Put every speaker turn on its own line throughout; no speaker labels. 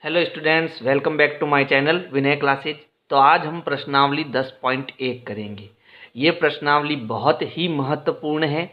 Hello students, welcome back to my channel Vinay classes. तो आज हम प्रश्नावली 10.1 करेंगे। ये प्रश्नावली बहुत ही महत्वपूर्ण है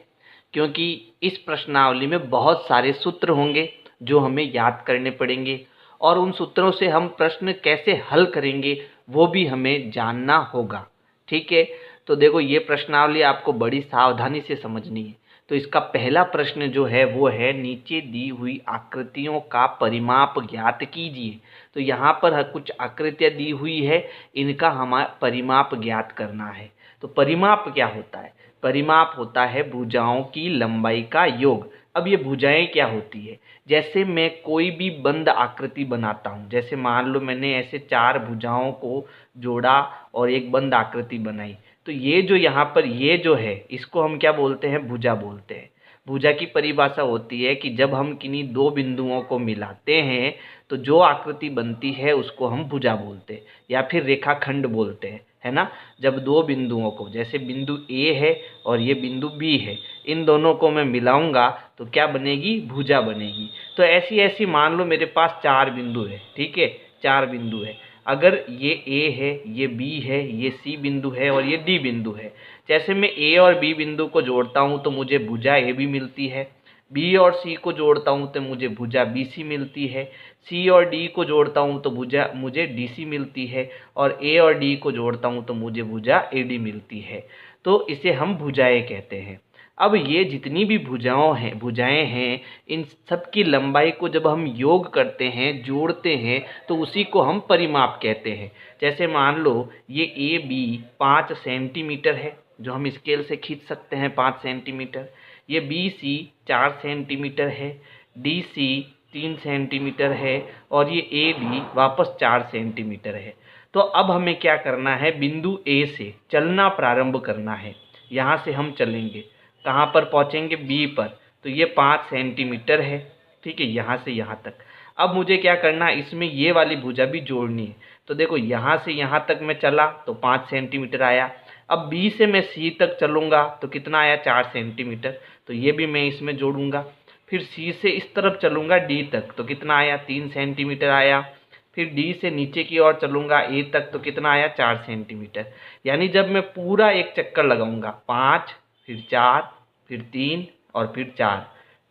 क्योंकि इस प्रश्नावली में बहुत सारे सूत्र होंगे जो हमें याद करने पड़ेंगे और उन सूत्रों से हम प्रश्न कैसे हल करेंगे वो भी हमें जानना होगा। ठीक है, तो देखो ये प्रश्नावली आपको बड़ी सावधानी से समझनी है। तो इसका पहला प्रश्न जो है वो है, नीचे दी हुई आकृतियों का परिमाप ज्ञात कीजिए। तो यहाँ पर कुछ आकृतियाँ दी हुई है, इनका हमारा परिमाप ज्ञात करना है। तो परिमाप क्या होता है? परिमाप होता है भुजाओं की लंबाई का योग। अब ये भुजाएं क्या होती है? जैसे मैं कोई भी बंद आकृति बनाता हूँ, जैसे मान लो मैंने ऐसे चार भुजाओं को जोड़ा और एक बंद आकृति बनाई, तो ये जो यहाँ पर ये जो है इसको हम क्या बोलते हैं? भुजा बोलते हैं। भुजा की परिभाषा होती है कि जब हम किन्हीं दो बिंदुओं को मिलाते हैं तो जो आकृति बनती है उसको हम भुजा बोलते हैं या फिर रेखाखंड बोलते हैं, है ना। जब दो बिंदुओं को, जैसे बिंदु ए है और ये बिंदु बी है, इन दोनों को मैं मिलाऊंगा तो क्या बनेगी? भुजा बनेगी। तो ऐसी ऐसी मान लो मेरे पास चार बिंदु है, ठीक है, चार बिंदु है। अगर ये ए है, ये बी है, ये सी बिंदु है और ये डी बिंदु है। जैसे मैं ए और बी बिंदु को जोड़ता हूँ तो मुझे भुजा ए बी मिलती है। बी और सी को जोड़ता हूँ तो मुझे भुजा बी सी मिलती है। सी और डी को जोड़ता हूँ तो मुझे डी सी मिलती है। और ए और डी को जोड़ता हूँ तो मुझे भुजा ए डी मिलती है। तो इसे हम भुजाएं कहते हैं। अब ये जितनी भी भुजाएं हैं, इन सब की लंबाई को जब हम योग करते हैं, जोड़ते हैं, तो उसी को हम परिमाप कहते हैं। जैसे मान लो ये ए बी 5 सेंटीमीटर है, जो हम स्केल से खींच सकते हैं 5 सेंटीमीटर। ये बी सी 4 सेंटीमीटर है, डी सी 3 सेंटीमीटर है और ये ए डी वापस 4 सेंटीमीटर है। तो अब हमें क्या करना है? बिंदु ए से चलना प्रारंभ करना है। यहाँ से हम चलेंगे, कहाँ पर पहुँचेंगे? बी पर। तो ये 5 सेंटीमीटर है, ठीक है, यहाँ से यहाँ तक। अब मुझे क्या करना है? इसमें ये वाली भुजा भी जोड़नी है। तो देखो यहाँ से यहाँ तक मैं चला तो 5 सेंटीमीटर आया। अब बी से मैं सी तक चलूँगा तो कितना आया? 4 सेंटीमीटर। तो ये भी मैं इसमें जोड़ूंगा। फिर सी से इस तरफ चलूँगा डी तक तो कितना आया? 3 सेंटीमीटर आया। फिर डी से नीचे की ओर चलूँगा ए तक तो कितना आया? 4 सेंटीमीटर। यानी जब मैं पूरा एक चक्कर लगाऊंगा, 5 फिर 4 फिर 3 और फिर 4,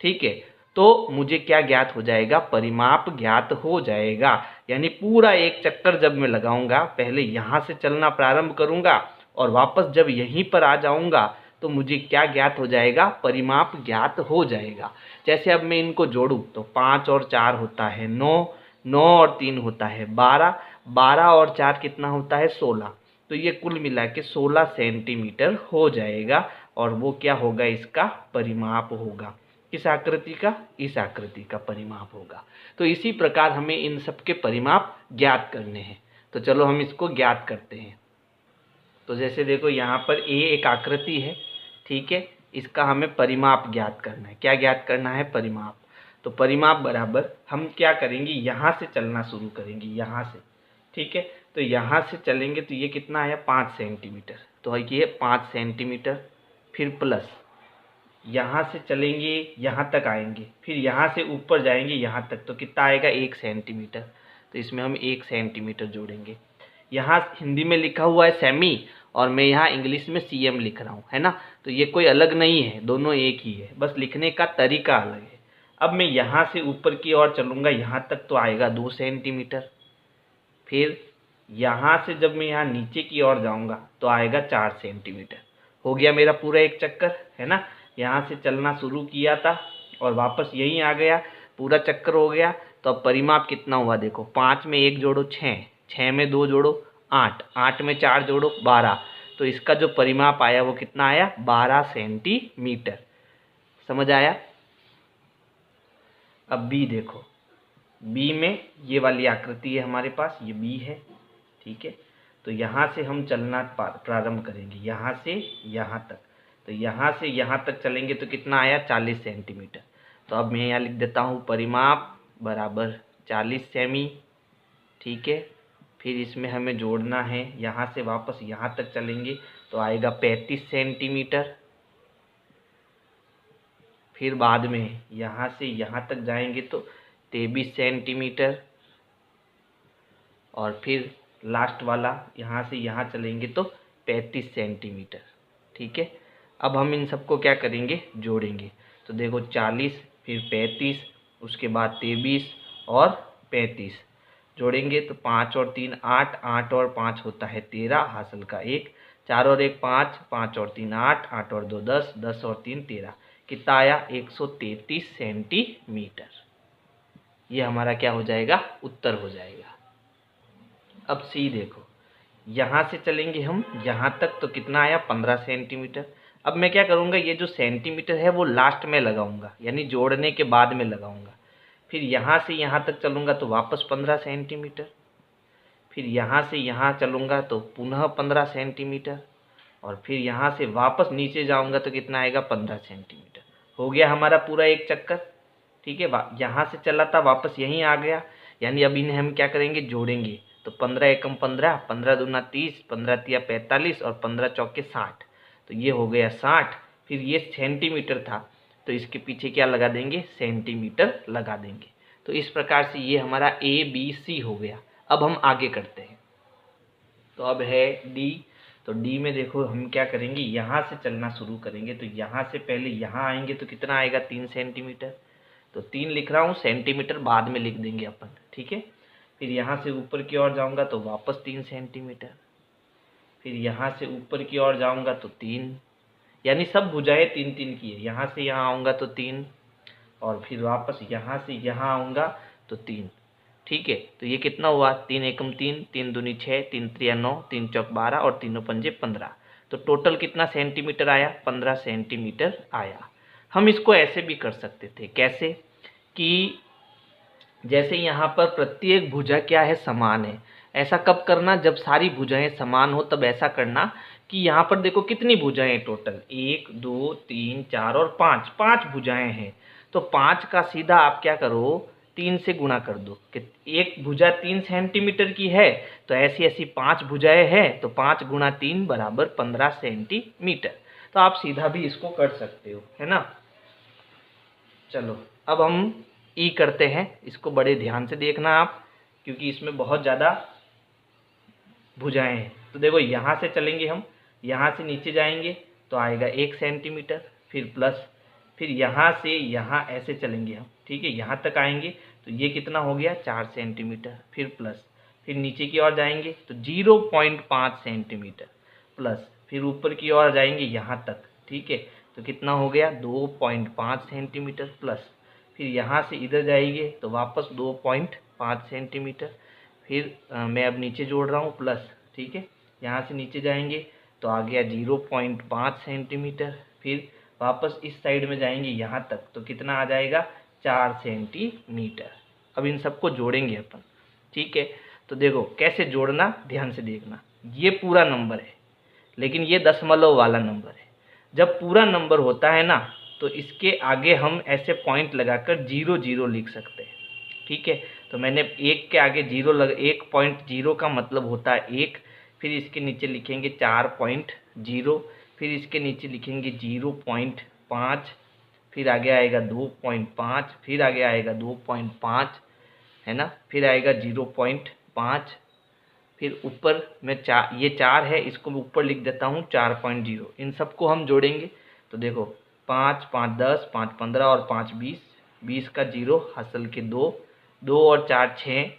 ठीक है, तो मुझे क्या ज्ञात हो जाएगा? परिमाप ज्ञात हो जाएगा। यानी पूरा एक चक्कर जब मैं लगाऊंगा, पहले यहाँ से चलना प्रारंभ करूंगा और वापस जब यहीं पर आ जाऊंगा तो मुझे क्या ज्ञात हो जाएगा? परिमाप ज्ञात हो जाएगा। जैसे अब मैं इनको जोड़ूं तो 5 और 4 होता है 9, 9 और 3 होता है 12, 12 और 4 कितना होता है? 16। तो ये कुल मिला के 16 सेंटीमीटर हो जाएगा और वो क्या होगा? इसका परिमाप होगा। किस आकृति का? इस आकृति का परिमाप होगा। तो इसी प्रकार हमें इन सब के परिमाप ज्ञात करने हैं। तो चलो हम इसको ज्ञात करते हैं। तो जैसे देखो यहाँ पर ए एक आकृति है, ठीक है, इसका हमें परिमाप ज्ञात करना है। क्या ज्ञात करना है? परिमाप। तो परिमाप बराबर हम क्या करेंगे? यहाँ से चलना शुरू करेंगे, यहाँ से, ठीक है। तो यहाँ से चलेंगे तो ये कितना आया? 5 सेंटीमीटर। तो ये 5 सेंटीमीटर, फिर प्लस यहाँ से चलेंगे यहाँ तक आएंगे, फिर यहाँ से ऊपर जाएंगे यहाँ तक तो कितना आएगा? 1 सेंटीमीटर। तो इसमें हम 1 सेंटीमीटर जोड़ेंगे। यहाँ हिंदी में लिखा हुआ है सेमी और मैं यहाँ इंग्लिश में सीएम लिख रहा हूँ, है ना। तो ये कोई अलग नहीं है, दोनों एक ही है, बस लिखने का तरीका अलग है। अब मैं यहाँ से ऊपर की ओर चलूँगा यहाँ तक तो आएगा 2 सेंटीमीटर। फिर यहाँ से जब मैं यहाँ नीचे की ओर जाऊँगा तो आएगा 4 सेंटीमीटर। हो गया मेरा पूरा एक चक्कर, है ना। यहाँ से चलना शुरू किया था और वापस यहीं आ गया, पूरा चक्कर हो गया। तो अब परिमाप कितना हुआ? देखो, 5 में 1 जोड़ो 6, 6 में 2 जोड़ो 8, 8 में 4 जोड़ो 12। तो इसका जो परिमाप आया वो कितना आया? 12 सेंटीमीटर। समझ आया? अब बी देखो, बी में ये वाली आकृति है हमारे पास, ये बी है, ठीक है। तो यहाँ से हम चलना प्रारंभ करेंगे, यहाँ से यहाँ तक। तो यहाँ से यहाँ तक चलेंगे तो कितना आया? 40 सेंटीमीटर। तो अब मैं यहाँ लिख देता हूँ परिमाप बराबर 40 सेमी, ठीक है। फिर इसमें हमें जोड़ना है, यहाँ से वापस यहाँ तक चलेंगे तो आएगा 35 सेंटीमीटर। फिर बाद में यहाँ से यहाँ तक जाएंगे तो 23 सेंटीमीटर। और फिर लास्ट वाला यहाँ से यहाँ चलेंगे तो 35 सेंटीमीटर। ठीक है, अब हम इन सबको क्या करेंगे, जोड़ेंगे। तो देखो 40, फिर 35, उसके बाद 23 और 35 जोड़ेंगे तो 5 और 3 8, 8 और 5 होता है 13, हासिल का 1, 4 और 1 5, 5 और 3 8, 8 और 2 10, 10 और 3 13, कितना आया 133 सेंटीमीटर। ये हमारा क्या हो जाएगा, उत्तर हो जाएगा। अब सी देखो, यहाँ से चलेंगे हम यहाँ तक तो कितना आया 15 सेंटीमीटर। अब मैं क्या करूँगा, ये जो सेंटीमीटर है वो लास्ट में लगाऊंगा, यानी जोड़ने के बाद में लगाऊंगा। फिर यहाँ से यहाँ तक चलूँगा तो वापस 15 सेंटीमीटर, फिर यहाँ से यहाँ चलूँगा तो पुनः 15 सेंटीमीटर, और फिर यहाँ से वापस नीचे जाऊँगा तो कितना आएगा 15 सेंटीमीटर। हो गया हमारा पूरा एक चक्कर। ठीक है, यहाँ से चला था वापस यहीं आ गया, यानी अब इन्हें हम क्या करेंगे, जोड़ेंगे। तो 15 एकम 15, 15 दूना 30, 15 तिया 45 और 15 चौके 60, तो ये हो गया 60। फिर ये सेंटीमीटर था तो इसके पीछे क्या लगा देंगे, सेंटीमीटर लगा देंगे। तो इस प्रकार से ये हमारा ABC हो गया। अब हम आगे करते हैं। तो अब है D। तो D में देखो हम क्या करेंगे, यहाँ से चलना शुरू करेंगे। तो यहाँ से पहले यहाँ आएंगे तो कितना आएगा 3 सेंटीमीटर। तो 3 लिख रहा हूँ, सेंटीमीटर बाद में लिख देंगे अपन। ठीक है, फिर यहाँ से ऊपर की ओर जाऊँगा तो वापस 3 सेंटीमीटर, फिर यहाँ से ऊपर की ओर जाऊँगा तो 3, यानी सब भुजाएं 3 3 की है। यहाँ से यहाँ आऊँगा तो 3, और फिर वापस यहाँ से यहाँ आऊँगा तो 3। ठीक है, तो ये कितना हुआ, 3 एकम 3, 3 दूनी 6, 3 त्रिया 9, 3 चौक 12 और तीनों पंजे 15। तो टोटल कितना सेंटीमीटर आया, 15 सेंटीमीटर आया। हम इसको ऐसे भी कर सकते थे, कैसे कि जैसे यहाँ पर प्रत्येक भुजा क्या है, समान है। ऐसा कब करना, जब सारी भुजाएं समान हो तब ऐसा करना कि यहाँ पर देखो कितनी भुजाएं टोटल, 1 2 3 4 और 5, 5 भुजाएं हैं। तो 5 का सीधा आप क्या करो, 3 से गुणा कर दो कि एक भुजा 3 सेंटीमीटर की है, तो ऐसी ऐसी 5 भुजाएं हैं, तो 5 गुणा 3 बराबर 15 सेंटीमीटर। तो आप सीधा भी इसको कर सकते हो, है ना। चलो अब हम ई करते हैं। इसको बड़े ध्यान से देखना आप, क्योंकि इसमें बहुत ज़्यादा भुजाएं हैं। तो देखो यहाँ से चलेंगे हम, यहाँ से नीचे जाएंगे तो आएगा 1 सेंटीमीटर, फिर प्लस, फिर यहाँ से यहाँ ऐसे चलेंगे हम। ठीक है, यहाँ तक आएंगे तो ये कितना हो गया 4 सेंटीमीटर, फिर प्लस, फिर नीचे की ओर जाएंगे तो 0.5 सेंटीमीटर प्लस, फिर ऊपर की ओर जाएंगे यहाँ तक। ठीक है, तो कितना हो गया 2.5 सेंटीमीटर प्लस, फिर यहाँ से इधर जाएंगे तो वापस 2.5 सेंटीमीटर, फिर मैं अब नीचे जोड़ रहा हूँ प्लस। ठीक है, यहाँ से नीचे जाएंगे तो आ गया 0.5 सेंटीमीटर, फिर वापस इस साइड में जाएंगे यहाँ तक तो कितना आ जाएगा 4 सेंटीमीटर। अब इन सबको जोड़ेंगे अपन। ठीक है, तो देखो कैसे जोड़ना, ध्यान से देखना। ये पूरा नंबर है, लेकिन ये दशमलव वाला नंबर है। जब पूरा नंबर होता है ना तो इसके आगे हम ऐसे पॉइंट लगाकर 0 0 लिख सकते हैं। ठीक है, तो मैंने 1 के आगे 0 लगा, 1.0 का मतलब होता है 1, फिर इसके नीचे लिखेंगे 4.0, फिर इसके नीचे लिखेंगे 0.5, फिर आगे आएगा 2.5, फिर आगे आएगा 2.5, है ना, फिर आएगा 0.5, फिर ऊपर में ये 4 है, इसको मैं ऊपर लिख देता हूँ 4.0। इन सबको हम जोड़ेंगे तो देखो 5 5 10, 5 15 और 5 20, 20 का 0 हासिल के 2, 2 और 4 6,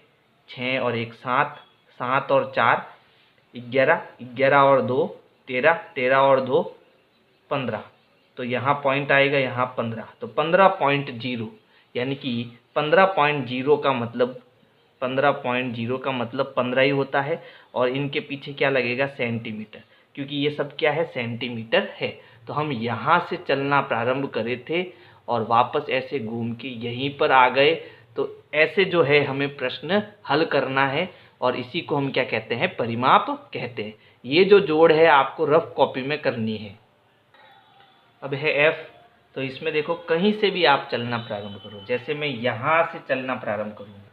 6 और 1 7, 7 और 4 11, 11 और 2 13, 13 और 2 15। तो यहाँ पॉइंट आएगा यहाँ 15, तो 15.0, यानी कि 15.0 का मतलब 15.0 का मतलब 15 ही होता है। और इनके पीछे क्या लगेगा, सेंटीमीटर, क्योंकि ये सब क्या है, सेंटीमीटर है। तो हम यहाँ से चलना प्रारंभ करे थे और वापस ऐसे घूम के यहीं पर आ गए। तो ऐसे जो है हमें प्रश्न हल करना है, और इसी को हम क्या कहते हैं, परिमाप कहते हैं। ये जो जोड़ है आपको रफ कॉपी में करनी है। अब है F। तो इसमें देखो कहीं से भी आप चलना प्रारंभ करो, जैसे मैं यहाँ से चलना प्रारंभ करूँगा।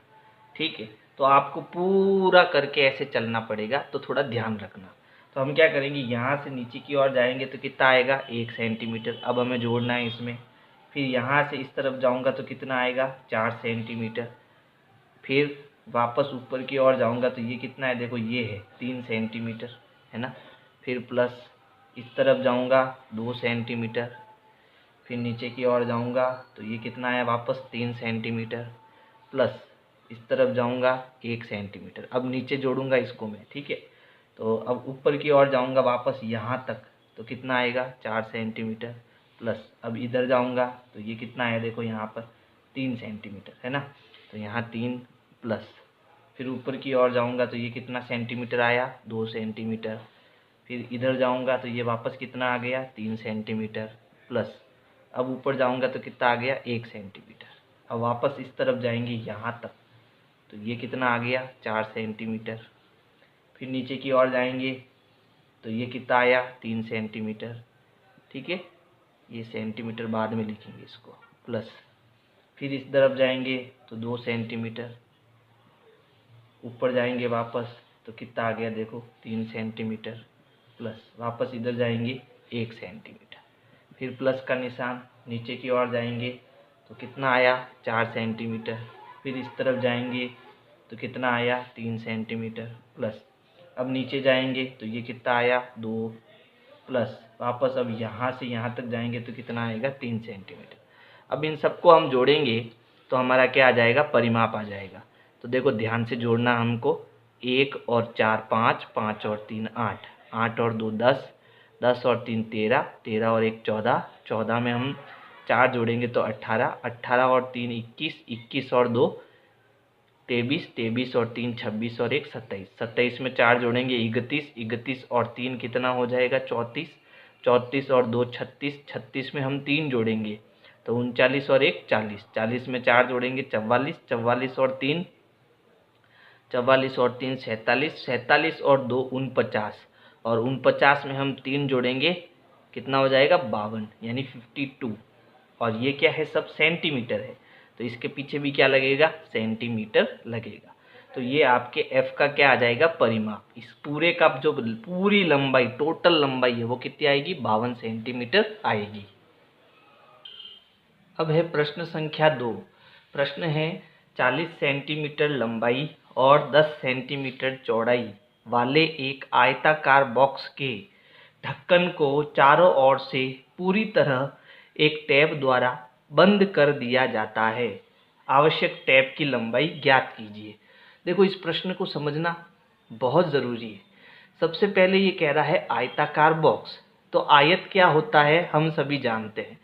ठीक है, तो आपको पूरा करके ऐसे चलना पड़ेगा, तो थोड़ा ध्यान रखना। तो हम क्या करेंगे, यहाँ से नीचे की ओर जाएंगे तो कितना आएगा 1 सेंटीमीटर। अब हमें जोड़ना है इसमें। फिर यहाँ से इस तरफ जाऊँगा तो कितना आएगा 4 सेंटीमीटर। फिर वापस ऊपर की ओर जाऊंगा तो ये कितना है, देखो ये है 3 सेंटीमीटर, है ना। फिर प्लस इस तरफ जाऊंगा 2 सेंटीमीटर, फिर नीचे की ओर जाऊंगा तो ये कितना है, वापस 3 सेंटीमीटर, प्लस इस तरफ जाऊंगा 1 सेंटीमीटर। अब नीचे जोड़ूंगा इसको मैं, ठीक है। तो अब ऊपर की ओर जाऊंगा वापस यहाँ तक तो कितना आएगा, 4 सेंटीमीटर, प्लस अब इधर जाऊंगा तो ये कितना है, देखो यहाँ पर 3 सेंटीमीटर, है ना। तो यहाँ 3 प्लस फिर ऊपर की ओर जाऊंगा तो ये कितना सेंटीमीटर आया, 2 सेंटीमीटर। फिर इधर जाऊंगा तो ये वापस कितना आ गया, 3 सेंटीमीटर, प्लस अब ऊपर जाऊंगा तो कितना आ गया, 1 सेंटीमीटर। अब वापस इस तरफ जाएंगे यहाँ तक तो ये कितना आ गया, 4 सेंटीमीटर। फिर नीचे की ओर जाएंगे तो ये कितना आया, 3 सेंटीमीटर, ठीक है। ये सेंटीमीटर बाद में लिखेंगे इसको, प्लस फिर इस तरफ जाएंगे तो 2 सेंटीमीटर, ऊपर जाएंगे वापस तो कितना आ गया, देखो 3 सेंटीमीटर, प्लस वापस इधर जाएंगे 1 सेंटीमीटर, फिर प्लस का निशान, नीचे की ओर जाएंगे तो कितना आया, 4 सेंटीमीटर। फिर इस तरफ जाएंगे तो कितना आया, 3 सेंटीमीटर, प्लस अब नीचे जाएंगे तो ये कितना आया, 2, प्लस वापस अब यहाँ से यहाँ तक जाएंगे तो कितना आएगा, 3 सेंटीमीटर। अब इन सबको हम जोड़ेंगे तो हमारा क्या आ जाएगा, परिमाप आ जाएगा। तो देखो ध्यान से जोड़ना हमको, 1 और 4 5, 5 और 3 8, 8 और 2 10, 10 और 3 13, 13 और 1 14, 14 में हम 4 जोड़ेंगे तो 18, 18 और 3 21, 21 और 2 23, 23 और 3 26 और 1 27, 27 में 4 जोड़ेंगे 31, 31 और 3 कितना हो जाएगा, 34, 34 और 2 36, 36 में हम 3 जोड़ेंगे तो 39 और 1 40, 40 में 4 जोड़ेंगे 44, 44 और 3 44 और 3 47, 47 और 2 49, और 49 में हम 3 जोड़ेंगे कितना हो जाएगा, 52 यानी 52। और ये क्या है, सब सेंटीमीटर है तो इसके पीछे भी क्या लगेगा, सेंटीमीटर लगेगा। तो ये आपके f का क्या आ जाएगा, परिमाप। इस पूरे का जो पूरी लंबाई, टोटल लंबाई है वो कितनी आएगी, 52 सेंटीमीटर आएगी। अब है प्रश्न संख्या 2। प्रश्न है 40 सेंटीमीटर लंबाई और 10 सेंटीमीटर चौड़ाई वाले एक आयताकार बॉक्स के ढक्कन को चारों ओर से पूरी तरह एक टैप द्वारा बंद कर दिया जाता है। आवश्यक टैप की लंबाई ज्ञात कीजिए। देखो इस प्रश्न को समझना बहुत ज़रूरी है। सबसे पहले ये कह रहा है आयताकार बॉक्स, तो आयत क्या होता है हम सभी जानते हैं।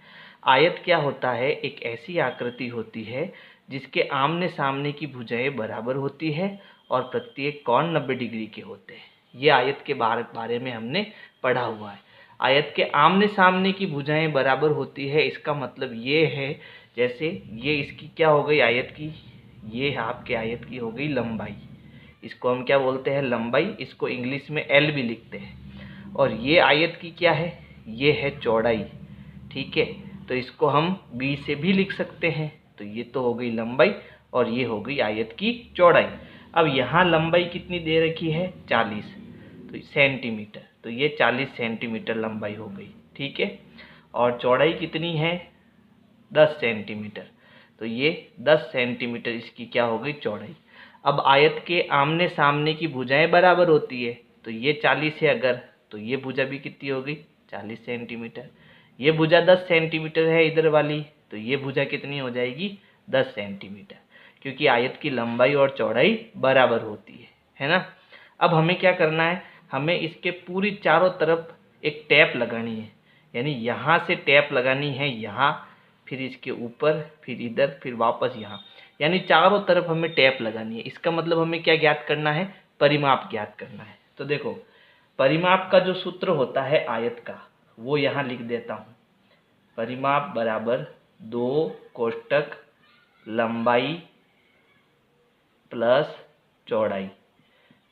आयत क्या होता है, एक ऐसी आकृति होती है जिसके आमने सामने की भुजाएं बराबर होती है और प्रत्येक कोण 90 डिग्री के होते हैं। ये आयत के बारे में हमने पढ़ा हुआ है। आयत के आमने सामने की भुजाएं बराबर होती है, इसका मतलब ये है जैसे ये इसकी क्या हो गई आयत की, ये आपके आयत की हो गई लंबाई, इसको हम क्या बोलते हैं, लंबाई। इसको इंग्लिश में एल भी लिखते हैं। और ये आयत की क्या है, ये है चौड़ाई, ठीक है। तो इसको हम बी से भी लिख सकते हैं। तो ये तो हो गई लंबाई और ये हो गई आयत की चौड़ाई। अब यहाँ लंबाई कितनी दे रखी है, 40 तो सेंटीमीटर, तो ये 40 सेंटीमीटर लंबाई हो गई, ठीक है। और चौड़ाई कितनी है, 10 सेंटीमीटर, तो ये 10 सेंटीमीटर इसकी क्या हो गई, चौड़ाई। अब आयत के आमने सामने की भुजाएं बराबर होती है, तो ये 40 है अगर, तो ये भुजा भी कितनी हो गई, 40 सेंटीमीटर। ये भुजा 10 सेंटीमीटर है इधर वाली, तो ये भुजा कितनी हो जाएगी, 10 सेंटीमीटर, क्योंकि आयत की लंबाई और चौड़ाई बराबर होती है ना। अब हमें क्या करना है, हमें इसके पूरी चारों तरफ एक टैप लगानी है, यानी यहाँ से टैप लगानी है, यहाँ फिर इसके ऊपर, फिर इधर, फिर वापस यहाँ, यानी चारों तरफ हमें टैप लगानी है। इसका मतलब हमें क्या ज्ञात करना है, परिमाप ज्ञात करना है। तो देखो परिमाप का जो सूत्र होता है आयत का, वो यहाँ लिख देता हूँ। परिमाप बराबर 2 कोष्टक लंबाई प्लस चौड़ाई,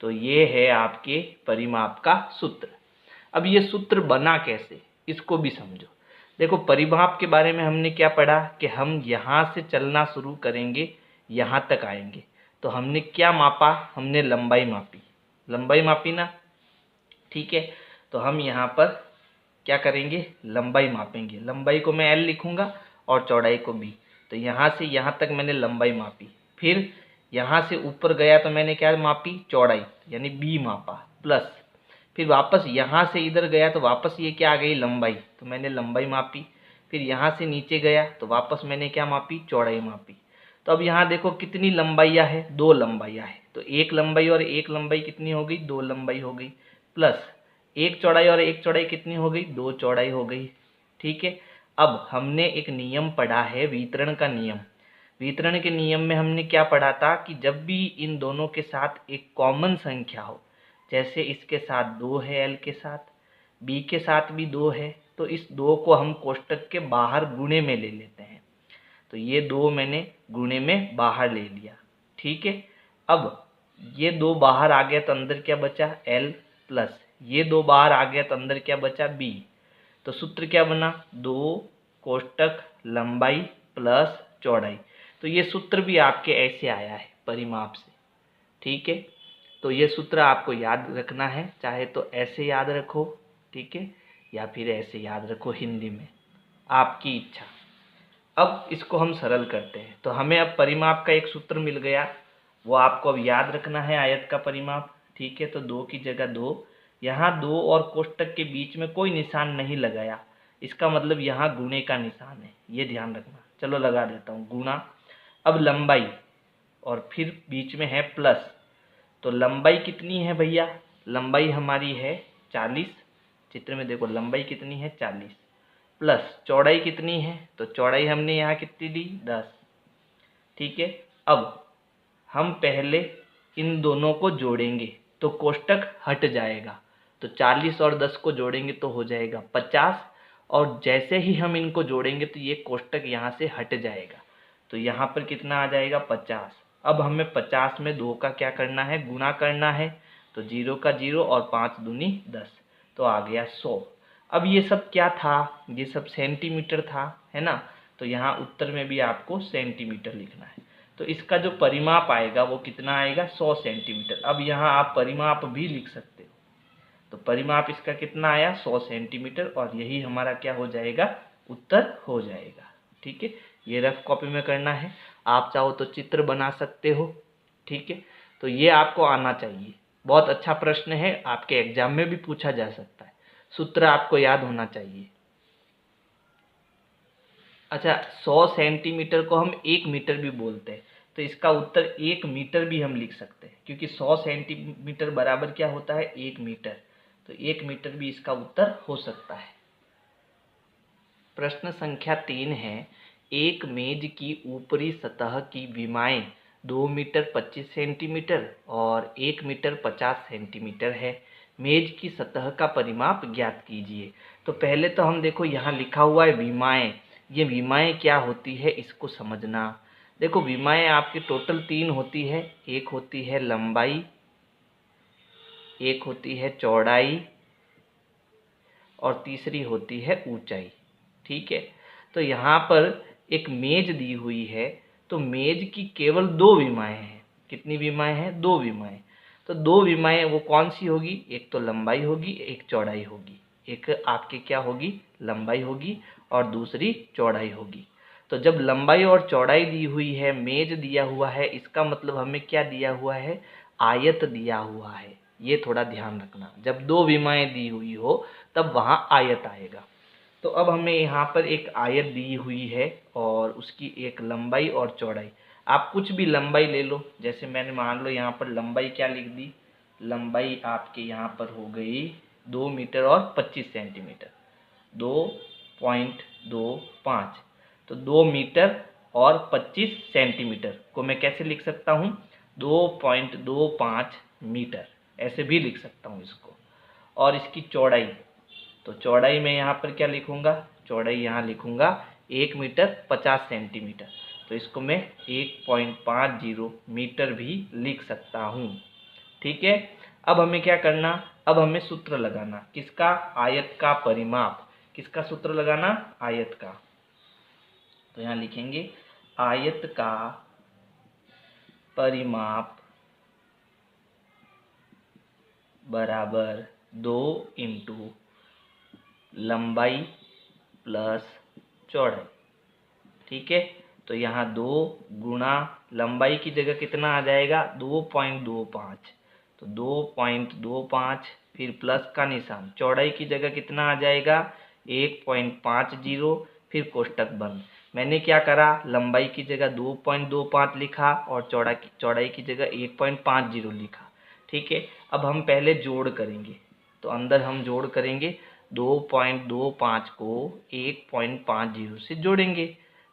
तो ये है आपके परिमाप का सूत्र। अब ये सूत्र बना कैसे, इसको भी समझो। देखो परिमाप के बारे में हमने क्या पढ़ा कि हम यहाँ से चलना शुरू करेंगे, यहाँ तक आएंगे, तो हमने क्या मापा, हमने लंबाई मापी, लंबाई मापी ना, ठीक है। तो हम यहाँ पर क्या करेंगे, लंबाई मापेंगे। लंबाई को मैं एल लिखूंगा और चौड़ाई को बी। तो यहाँ से यहाँ तक मैंने लंबाई मापी, फिर यहाँ से ऊपर गया तो मैंने क्या मापी, चौड़ाई, यानी बी मापा, प्लस फिर वापस यहाँ से इधर गया तो वापस ये क्या आ गई, लंबाई, तो मैंने लंबाई मापी। फिर यहाँ से नीचे गया तो वापस मैंने क्या मापी, चौड़ाई मापी। तो अब यहाँ देखो कितनी लंबाइयाँ है, 2 लंबाइयाँ है, तो एक लंबाई और एक लंबाई कितनी हो गई, 2 लंबाई हो गई, प्लस एक चौड़ाई और एक चौड़ाई कितनी हो गई, 2 चौड़ाई हो गई। ठीक है, अब हमने एक नियम पढ़ा है, वितरण का नियम। वितरण के नियम में हमने क्या पढ़ा था कि जब भी इन दोनों के साथ एक कॉमन संख्या हो, जैसे इसके साथ 2 है, एल के साथ, बी के साथ भी 2 है, तो इस 2 को हम कोष्टक के बाहर गुणे में ले लेते हैं। तो ये 2 मैंने गुणे में बाहर ले लिया। ठीक है, अब ये 2 बाहर आ गया तो अंदर क्या बचा, एल, प्लस ये 2 बाहर आ गया तो अंदर क्या बचा, बी। तो सूत्र क्या बना, 2 कोष्टक लंबाई प्लस चौड़ाई। तो ये सूत्र भी आपके ऐसे आया है परिमाप से। ठीक है, तो ये सूत्र आपको याद रखना है, चाहे तो ऐसे याद रखो, ठीक है, या फिर ऐसे याद रखो हिंदी में, आपकी इच्छा। अब इसको हम सरल करते हैं, तो हमें अब परिमाप का एक सूत्र मिल गया, वो आपको अब याद रखना है, आयत का परिमाप। ठीक है, तो 2 की जगह 2, यहाँ 2 और कोष्टक के बीच में कोई निशान नहीं लगाया, इसका मतलब यहाँ गुणे का निशान है, ये ध्यान रखना। चलो लगा देता हूँ, गुणा, अब लंबाई और फिर बीच में है प्लस, तो लंबाई कितनी है भैया, लंबाई हमारी है 40, चित्र में देखो लंबाई कितनी है 40, प्लस चौड़ाई कितनी है, तो चौड़ाई हमने यहाँ कितनी ली, 10। ठीक है, अब हम पहले इन दोनों को जोड़ेंगे तो कोष्टक हट जाएगा, तो 40 और 10 को जोड़ेंगे तो हो जाएगा 50, और जैसे ही हम इनको जोड़ेंगे तो ये कोष्टक यहाँ से हट जाएगा, तो यहाँ पर कितना आ जाएगा, 50। अब हमें 50 में 2 का क्या करना है, गुणा करना है, तो 0 का 0 और 5 दूनी 10, तो आ गया 100। अब ये सब क्या था, ये सब सेंटीमीटर था, है ना, तो यहाँ उत्तर में भी आपको सेंटीमीटर लिखना है, तो इसका जो परिमाप आएगा वो कितना आएगा, 100 सेंटीमीटर। अब यहाँ आप परिमाप भी लिख सकते हो, तो परिमाप इसका कितना आया, 100 सेंटीमीटर, और यही हमारा क्या हो जाएगा, उत्तर हो जाएगा। ठीक है, ये रफ कॉपी में करना है, आप चाहो तो चित्र बना सकते हो। ठीक है, तो ये आपको आना चाहिए, बहुत अच्छा प्रश्न है, आपके एग्जाम में भी पूछा जा सकता है, सूत्र आपको याद होना चाहिए। अच्छा, 100 सेंटीमीटर को हम 1 मीटर भी बोलते हैं, तो इसका उत्तर 1 मीटर भी हम लिख सकते हैं, क्योंकि 100 सेंटीमीटर बराबर क्या होता है, 1 मीटर, तो 1 मीटर भी इसका उत्तर हो सकता है। प्रश्न संख्या 3 है, एक मेज की ऊपरी सतह की विमाएं 2 मीटर 25 सेंटीमीटर और 1 मीटर 50 सेंटीमीटर है, मेज की सतह का परिमाप ज्ञात कीजिए। तो पहले तो हम देखो यहाँ लिखा हुआ है विमाएं, ये विमाएं क्या होती है इसको समझना। देखो विमाएं आपकी टोटल 3 होती है, एक होती है लंबाई, एक होती है चौड़ाई, और तीसरी होती है ऊंचाई। ठीक है, तो यहाँ पर एक मेज दी हुई है, तो मेज की केवल 2 विमाएं हैं, कितनी विमाएं हैं, 2 विमाएं, तो 2 विमाएं वो कौन सी होगी, एक तो लंबाई होगी, एक चौड़ाई होगी, एक आपकी क्या होगी, लंबाई होगी और दूसरी चौड़ाई होगी। तो जब लंबाई और चौड़ाई दी हुई है, मेज दिया हुआ है, इसका मतलब हमें क्या दिया हुआ है, आयत दिया हुआ है, ये थोड़ा ध्यान रखना, जब 2 विमाएं दी हुई हो तब वहाँ आयत आएगा। तो अब हमें यहाँ पर एक आयत दी हुई है और उसकी एक लंबाई और चौड़ाई, आप कुछ भी लंबाई ले लो, जैसे मैंने मान लो यहाँ पर लंबाई क्या लिख दी, लंबाई आपके यहाँ पर हो गई 2 मीटर और 25 सेंटीमीटर, 2.25, तो 2 मीटर और 25 सेंटीमीटर को मैं कैसे लिख सकता हूँ, 2.25 मीटर, ऐसे भी लिख सकता हूँ इसको। और इसकी चौड़ाई, तो चौड़ाई में यहाँ पर क्या लिखूँगा, चौड़ाई यहाँ लिखूँगा 1 मीटर 50 सेंटीमीटर, तो इसको मैं 1.50 मीटर भी लिख सकता हूँ। ठीक है, अब हमें क्या करना, अब हमें सूत्र लगाना, किसका, आयत का परिमाप, किसका सूत्र लगाना, आयत का। तो यहाँ लिखेंगे आयत का परिमाप बराबर 2 इंटू लंबाई प्लस चौड़ाई। ठीक है, तो यहाँ 2 गुणा लंबाई की जगह कितना आ जाएगा 2.25, तो 2.25 फिर प्लस का निशान, चौड़ाई की जगह कितना आ जाएगा 1.50, फिर कोष्टक बंद। मैंने क्या करा, लंबाई की जगह 2.25 लिखा और चौड़ाई की जगह 1.50 लिखा। ठीक है, अब हम पहले जोड़ करेंगे, तो अंदर हम जोड़ करेंगे 2.25 को 1.50 से जोड़ेंगे,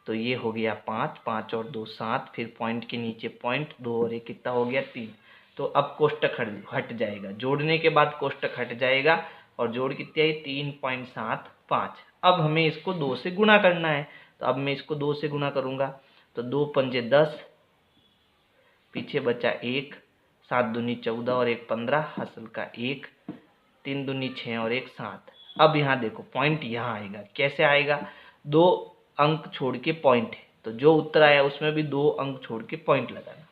तो ये हो गया 5, 5 और 2 7, फिर पॉइंट के नीचे पॉइंट 2 और 1 कितना हो गया 3। तो अब कोष्टक हट जाएगा, जोड़ने के बाद कोष्टक हट जाएगा और जोड़ कितनी आई 3.75। अब हमें इसको 2 से गुणा करना है, तो अब मैं इसको 2 से गुणा करूंगा, तो 2 पंजे 10, पीछे बचा 1, 7 दूनी 14 और 1 15, हासिल का 1, 3 दूनी 6 और 1 7। अब यहाँ देखो पॉइंट यहाँ आएगा, कैसे आएगा, 2 अंक छोड़ के पॉइंट है, तो जो उत्तर आया उसमें भी 2 अंक छोड़ के पॉइंट लगाना,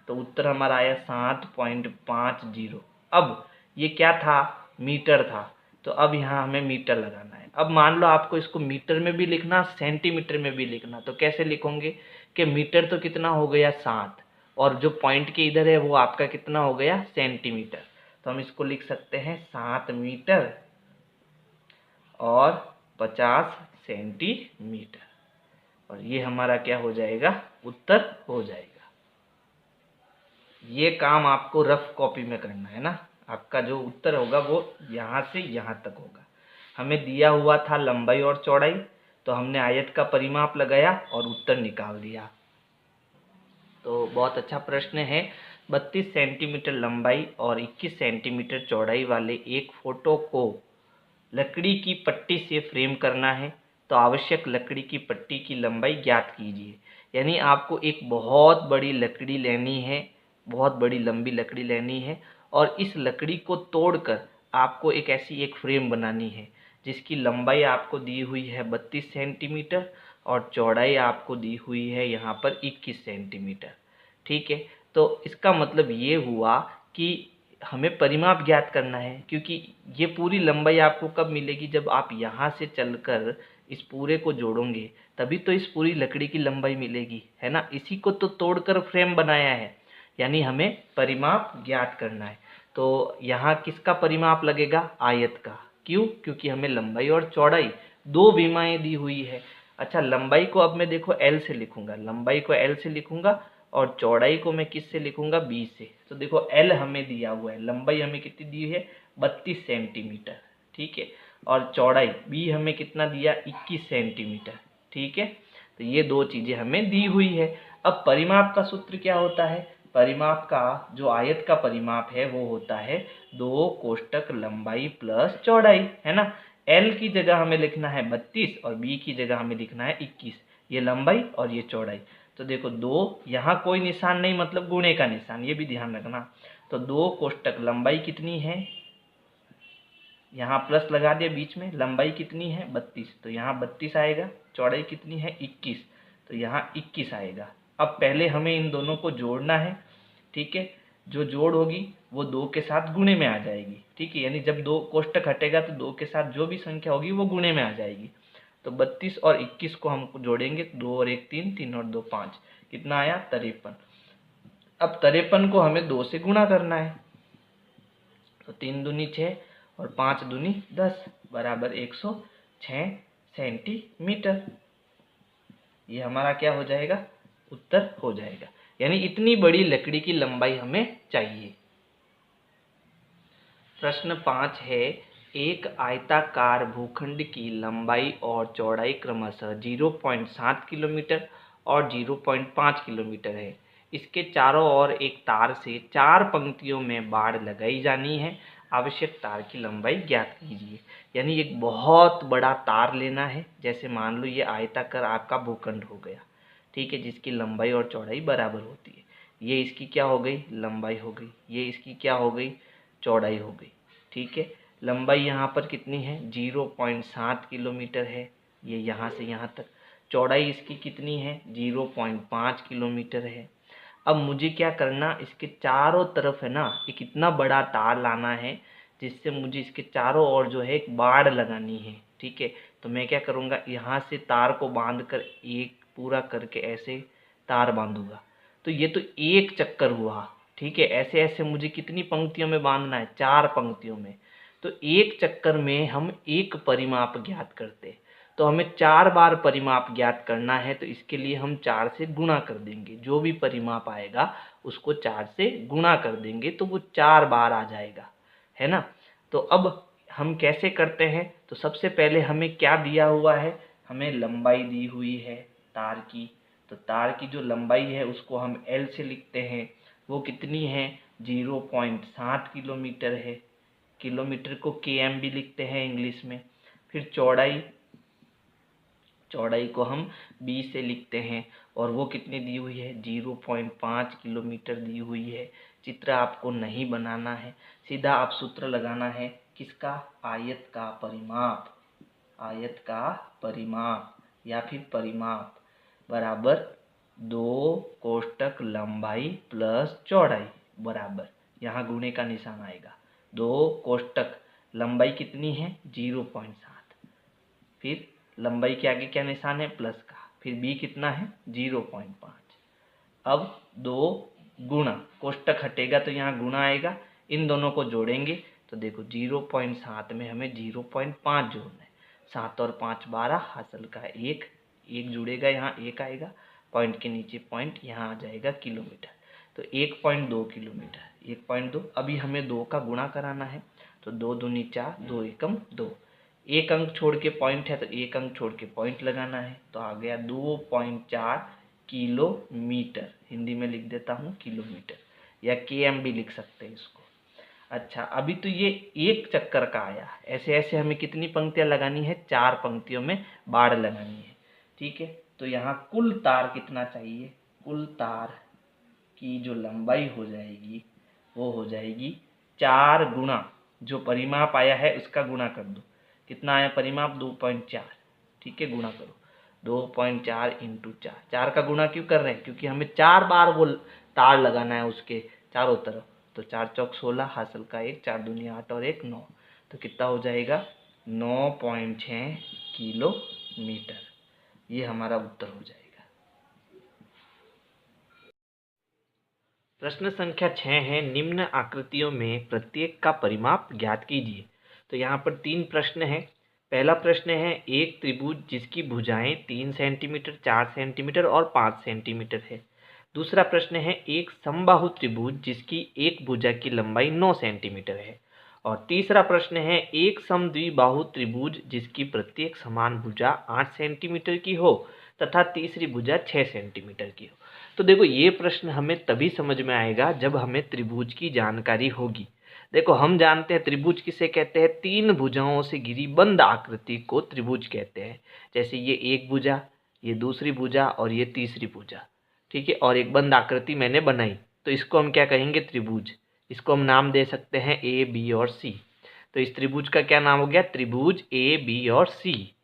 तो उत्तर हमारा आया 7.50। अब ये क्या था, मीटर था, तो अब यहाँ हमें मीटर लगाना है। अब मान लो आपको इसको मीटर में भी लिखना, सेंटीमीटर में भी लिखना, तो कैसे लिखोगे कि मीटर तो कितना हो गया 7 और जो पॉइंट के इधर है वो आपका कितना हो गया सेंटीमीटर, तो हम इसको लिख सकते हैं 7 मीटर और 50 सेंटीमीटर, और ये हमारा क्या हो जाएगा, उत्तर हो जाएगा। ये काम आपको रफ कॉपी में करना है ना, आपका जो उत्तर होगा वो यहाँ से यहाँ तक होगा। हमें दिया हुआ था लंबाई और चौड़ाई, तो हमने आयत का परिमाप लगाया और उत्तर निकाल दिया। तो बहुत अच्छा प्रश्न है। 32 सेंटीमीटर लंबाई और 21 सेंटीमीटर चौड़ाई वाले एक फोटो को लकड़ी की पट्टी से फ्रेम करना है, तो आवश्यक लकड़ी की पट्टी की लंबाई ज्ञात कीजिए। यानी आपको एक बहुत बड़ी लकड़ी लेनी है, बहुत बड़ी लंबी लकड़ी लेनी है, और इस लकड़ी को तोड़कर आपको एक ऐसी एक फ्रेम बनानी है जिसकी लंबाई आपको दी हुई है 32 सेंटीमीटर और चौड़ाई आपको दी हुई है यहाँ पर 21 सेंटीमीटर। ठीक है, तो इसका मतलब ये हुआ कि हमें परिमाप ज्ञात करना है, क्योंकि ये पूरी लंबाई आपको कब मिलेगी, जब आप यहाँ से चलकर इस पूरे को जोड़ोगे तभी तो इस पूरी लकड़ी की लंबाई मिलेगी, है ना। इसी को तो तोड़कर फ्रेम बनाया है, यानी हमें परिमाप ज्ञात करना है। तो यहाँ किसका परिमाप लगेगा, आयत का। क्यों, क्योंकि हमें लंबाई और चौड़ाई 2 विमाएं दी हुई है। अच्छा, लंबाई को अब मैं देखो L से लिखूंगा, लंबाई को L से लिखूंगा और चौड़ाई को मैं किस से लिखूंगा, B से। तो देखो L हमें दिया हुआ है, लंबाई हमें कितनी दी है 32 सेंटीमीटर, ठीक है, और चौड़ाई B हमें कितना दिया 21 सेंटीमीटर, ठीक है। तो ये 2 चीजें हमें दी हुई है। अब परिमाप का सूत्र क्या होता है, परिमाप का जो आयत का परिमाप है वो होता है 2 कोष्टक लंबाई प्लस चौड़ाई, है ना। L की जगह हमें लिखना है 32 और B की जगह हमें लिखना है 21, ये लंबाई और ये चौड़ाई। तो देखो 2, यहाँ कोई निशान नहीं, मतलब गुणे का निशान, ये भी ध्यान रखना। तो 2 कोष्टक लंबाई कितनी है, यहाँ प्लस लगा दिया बीच में, लंबाई कितनी है 32, तो यहाँ 32 आएगा, चौड़ाई कितनी है 21, तो यहाँ 21 आएगा। अब पहले हमें इन दोनों को जोड़ना है, ठीक है, जो जोड़ होगी वो 2 के साथ गुणे में आ जाएगी, ठीक है, यानी जब 2 कोष्टक हटेगा तो 2 के साथ जो भी संख्या होगी वो गुणे में आ जाएगी। तो 32 और 21 को हम जोड़ेंगे, 2 और 1 3, 3 और 2 5, कितना आया 53। अब 53 को हमें 2 से गुणा करना है, तो 3 दूनी 6 और 5 दूनी 10 बराबर 106 सेंटीमीटर। ये हमारा क्या हो जाएगा, उत्तर हो जाएगा। यानी इतनी बड़ी लकड़ी की लंबाई हमें चाहिए। प्रश्न 5 है, एक आयताकार भूखंड की लंबाई और चौड़ाई क्रमशः 0.7 किलोमीटर और 0.5 किलोमीटर है। इसके चारों ओर एक तार से 4 पंक्तियों में बाड़ लगाई जानी है। आवश्यक तार की लंबाई ज्ञात कीजिए। यानी एक बहुत बड़ा तार लेना है, जैसे मान लो ये आयताकार आपका भूखंड हो गया, ठीक है, जिसकी लंबाई और चौड़ाई बराबर होती है। ये इसकी क्या हो गई, लंबाई हो गई, ये इसकी क्या हो गई, चौड़ाई हो गई, ठीक है। लंबाई यहाँ पर कितनी है 0.7 किलोमीटर है, ये यहाँ से यहाँ तक। चौड़ाई इसकी कितनी है 0.5 किलोमीटर है। अब मुझे क्या करना, इसके चारों तरफ है ना एक इतना बड़ा तार लाना है जिससे मुझे इसके चारों ओर जो है एक बाड़ लगानी है, ठीक है। तो मैं क्या करूँगा, यहाँ से तार को बांध कर एक पूरा करके ऐसे तार बांधूंगा। तो ये तो एक चक्कर हुआ, ठीक है। ऐसे ऐसे मुझे कितनी पंक्तियों में बांधना है, 4 पंक्तियों में। तो एक चक्कर में हम एक परिमाप ज्ञात करते हैं, तो हमें 4 बार परिमाप ज्ञात करना है। तो इसके लिए हम 4 से गुणा कर देंगे, जो भी परिमाप आएगा उसको 4 से गुणा कर देंगे तो वो 4 बार आ जाएगा, है ना। तो अब हम कैसे करते हैं, तो सबसे पहले हमें क्या दिया हुआ है, हमें लंबाई दी हुई है तार की। तो तार की जो लंबाई है उसको हम L से लिखते हैं, वो कितनी है 0.7 किलोमीटर है। किलोमीटर को km भी लिखते हैं इंग्लिश में। फिर चौड़ाई को हम b से लिखते हैं, और वो कितनी दी हुई है 0.5 किलोमीटर दी हुई है। चित्र आपको नहीं बनाना है, सीधा आप सूत्र लगाना है किसका, आयत का परिमाप या फिर परिमाप बराबर 2 कोष्टक लंबाई प्लस चौड़ाई बराबर, यहाँ गुणे का निशान आएगा। 2 कोष्टक लंबाई कितनी है 0.7, फिर लंबाई के आगे क्या निशान है प्लस का, फिर b कितना है 0.5। अब 2 गुणा, कोष्टक हटेगा तो यहाँ गुणा आएगा, इन दोनों को जोड़ेंगे तो देखो 0.7 में हमें 0.5 जोड़ना है। 7 और 5 12, हासिल का 1 जुड़ेगा, यहाँ 1 आएगा, पॉइंट के नीचे पॉइंट, यहाँ आ जाएगा किलोमीटर। तो 1.2 किलोमीटर, 1.2। अभी हमें 2 का गुणा कराना है, तो 2 दूनी 4, 2 एकम 2, एक अंक छोड़ के पॉइंट है तो एक अंक छोड़ के पॉइंट लगाना है, तो आ गया 2.4 किलोमीटर। हिंदी में लिख देता हूँ किलोमीटर, या km भी लिख सकते हैं इसको। अच्छा, अभी तो ये एक चक्कर का आया, ऐसे ऐसे हमें कितनी पंक्तियां लगानी है, 4 पंक्तियों में बाड़ लगानी है, ठीक है। तो यहाँ कुल तार कितना चाहिए, कुल तार की जो लंबाई हो जाएगी वो हो जाएगी 4 गुणा जो परिमाप आया है उसका गुणा कर दो। कितना आया परिमाप 2.4, ठीक है, गुणा करो 2.4 × 4। 4 का गुणा क्यों कर रहे हैं, क्योंकि हमें 4 बार वो तार लगाना है उसके चारों तरफ। तो 4 चौक 16, हासिल का 1, 4 दूनी 8 और 1 9, तो कितना हो जाएगा 9.6 किलोमीटर। ये हमारा उत्तर हो जाएगा। प्रश्न संख्या 6 है, निम्न आकृतियों में प्रत्येक का परिमाप ज्ञात कीजिए। तो यहाँ पर 3 प्रश्न हैं। पहला प्रश्न है, एक त्रिभुज जिसकी भुजाएं 3 सेंटीमीटर, 4 सेंटीमीटर और 5 सेंटीमीटर है। दूसरा प्रश्न है, एक समबाहु त्रिभुज जिसकी एक भुजा की लंबाई 9 सेंटीमीटर है। और तीसरा प्रश्न है, एक समद्विबाहु त्रिभुज जिसकी प्रत्येक समान भुजा 8 सेंटीमीटर की हो तथा तीसरी भुजा 6 सेंटीमीटर की हो। तो देखो, ये प्रश्न हमें तभी समझ में आएगा जब हमें त्रिभुज की जानकारी होगी। देखो, हम जानते हैं त्रिभुज किसे कहते हैं, 3 भुजाओं से घिरी बंद आकृति को त्रिभुज कहते हैं। जैसे ये एक भुजा, ये दूसरी भुजा और ये तीसरी भुजा, ठीक है, और एक बंद आकृति मैंने बनाई, तो इसको हम क्या कहेंगे, त्रिभुज। इसको हम नाम दे सकते हैं ए, बी और सी। तो इस त्रिभुज का क्या नाम हो गया, त्रिभुज ए, बी और सी।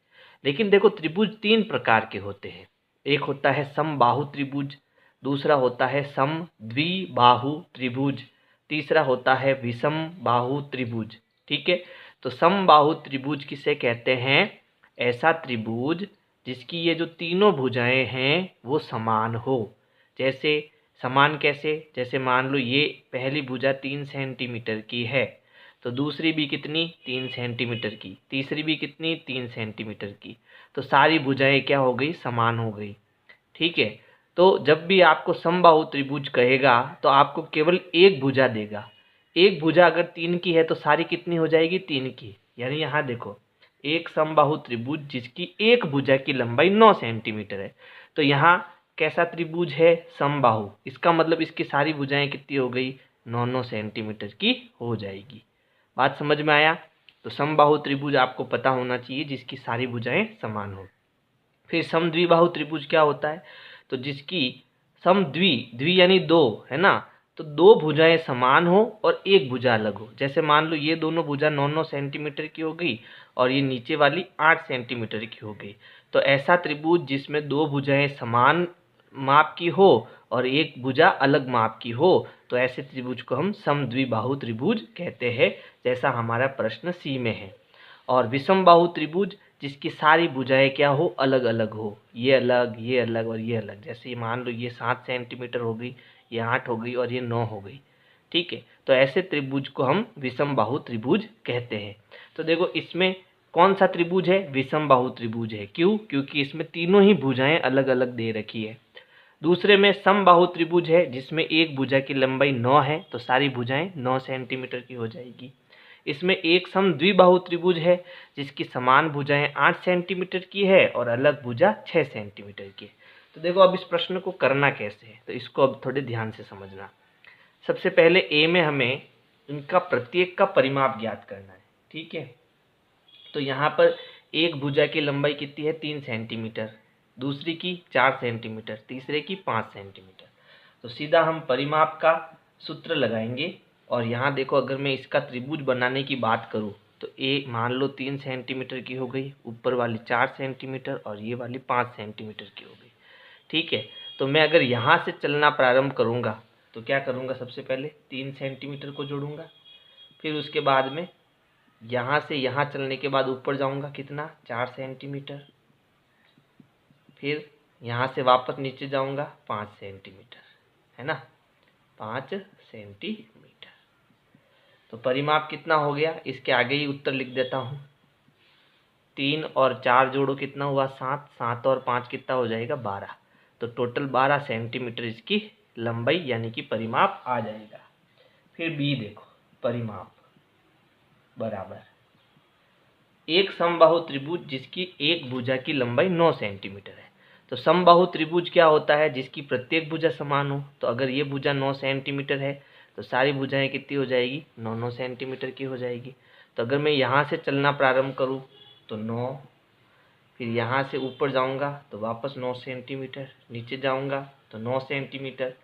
लेकिन देखो, त्रिभुज 3 प्रकार के होते हैं। एक होता है समबाहु त्रिभुज, दूसरा होता है समद्विबाहु त्रिभुज, तीसरा होता है विषम बाहु त्रिभुज, ठीक है। तो समबाहु त्रिभुज किसे कहते हैं, ऐसा त्रिभुज जिसकी ये जो तीनों भुजाएं हैं वो समान हो। जैसे समान कैसे, जैसे मान लो ये पहली भुजा 3 सेंटीमीटर की है, तो दूसरी भी कितनी 3 सेंटीमीटर की, तीसरी भी कितनी 3 सेंटीमीटर की। तो सारी भुजाएं क्या हो गई, समान हो गई, ठीक है। तो जब भी आपको समबाहु त्रिभुज कहेगा तो आपको केवल एक भुजा देगा। एक भुजा अगर 3 की है तो सारी कितनी हो जाएगी, 3 की। यानी यहाँ देखो, एक समबाहु त्रिभुज जिसकी एक भुजा की लंबाई 9 सेंटीमीटर है, तो यहाँ कैसा त्रिभुज है, समबाहु। इसका मतलब इसकी सारी भुजाएं कितनी हो गई, 9 सेंटीमीटर की हो जाएगी। बात समझ में आया। तो समबाहु त्रिभुज आपको पता होना चाहिए जिसकी सारी भुजाएं समान हो। फिर समद्विबाहु त्रिभुज क्या होता है, तो जिसकी द्वि यानी 2 है ना, तो 2 भुजाएं समान हो और एक भुजा अलग हो। जैसे मान लो ये दोनों भुजा 9 सेंटीमीटर की हो गई और ये नीचे वाली 8 सेंटीमीटर की हो गई। तो ऐसा त्रिभुज जिसमें 2 भुजाएं समान माप की हो और एक भुजा अलग माप की हो, तो ऐसे त्रिभुज को हम समद्विबाहु त्रिभुज कहते हैं, जैसा हमारा प्रश्न सी में है। और विषम बाहु त्रिभुज जिसकी सारी भुजाएं क्या हो, अलग अलग हो, ये अलग और ये अलग। जैसे मान लो ये 7 सेंटीमीटर हो गई, ये 8 हो गई और ये 9 हो गई, ठीक है। तो ऐसे त्रिभुज को हम विषम बाहु त्रिभुज कहते हैं। तो देखो इसमें कौन सा त्रिभुज है, विषम बाहु त्रिभुज है। क्यों? क्योंकि इसमें तीनों ही भुजाएं अलग अलग दे रखी है। दूसरे में समबाहु त्रिभुज है, जिसमें एक भुजा की लंबाई 9 है, तो सारी भुजाएं 9 सेंटीमीटर की हो जाएगी। इसमें एक सम द्विबाहु त्रिभुज है, जिसकी समान भुजाएं 8 सेंटीमीटर की है और अलग भुजा 6 सेंटीमीटर की है। तो देखो अब इस प्रश्न को करना कैसे है, तो इसको अब थोड़े ध्यान से समझना। सबसे पहले ए में हमें इनका प्रत्येक का परिमाप ज्ञात करना है, ठीक है। तो यहाँ पर एक भुजा की लंबाई कितनी है, 3 सेंटीमीटर, दूसरी की 4 सेंटीमीटर, तीसरे की 5 सेंटीमीटर। तो सीधा हम परिमाप का सूत्र लगाएंगे। और यहाँ देखो अगर मैं इसका त्रिभुज बनाने की बात करूँ तो ए मान लो 3 सेंटीमीटर की हो गई, ऊपर वाली 4 सेंटीमीटर और ये वाली 5 सेंटीमीटर की हो गई, ठीक है। तो मैं अगर यहाँ से चलना प्रारंभ करूँगा तो क्या करूँगा, सबसे पहले 3 सेंटीमीटर को जोड़ूंगा, फिर उसके बाद में यहाँ से यहाँ चलने के बाद ऊपर जाऊँगा कितना, 4 सेंटीमीटर, फिर यहाँ से वापस नीचे जाऊँगा 5 सेंटीमीटर, है ना, 5 सेंटीमीटर। तो परिमाप कितना हो गया, इसके आगे ही उत्तर लिख देता हूँ। 3 और 4 जोड़ो कितना हुआ, 7, 7 और 5 कितना हो जाएगा, 12। तो टोटल 12 सेंटीमीटर इसकी लंबाई यानी कि परिमाप आ जाएगा। फिर बी देखो, परिमाप बराबर एक समबाहु त्रिभुज जिसकी एक भुजा की लंबाई 9 सेंटीमीटर है। तो समबाहु त्रिभुज क्या होता है, जिसकी प्रत्येक भुजा समान हो। तो अगर ये भुजा 9 सेंटीमीटर है तो सारी भुजाएं कितनी हो जाएगी, 9 सेंटीमीटर की हो जाएगी। तो अगर मैं यहाँ से चलना प्रारंभ करूँ तो 9, फिर यहाँ से ऊपर जाऊँगा तो वापस 9 सेंटीमीटर, नीचे जाऊँगा तो 9 सेंटीमीटर,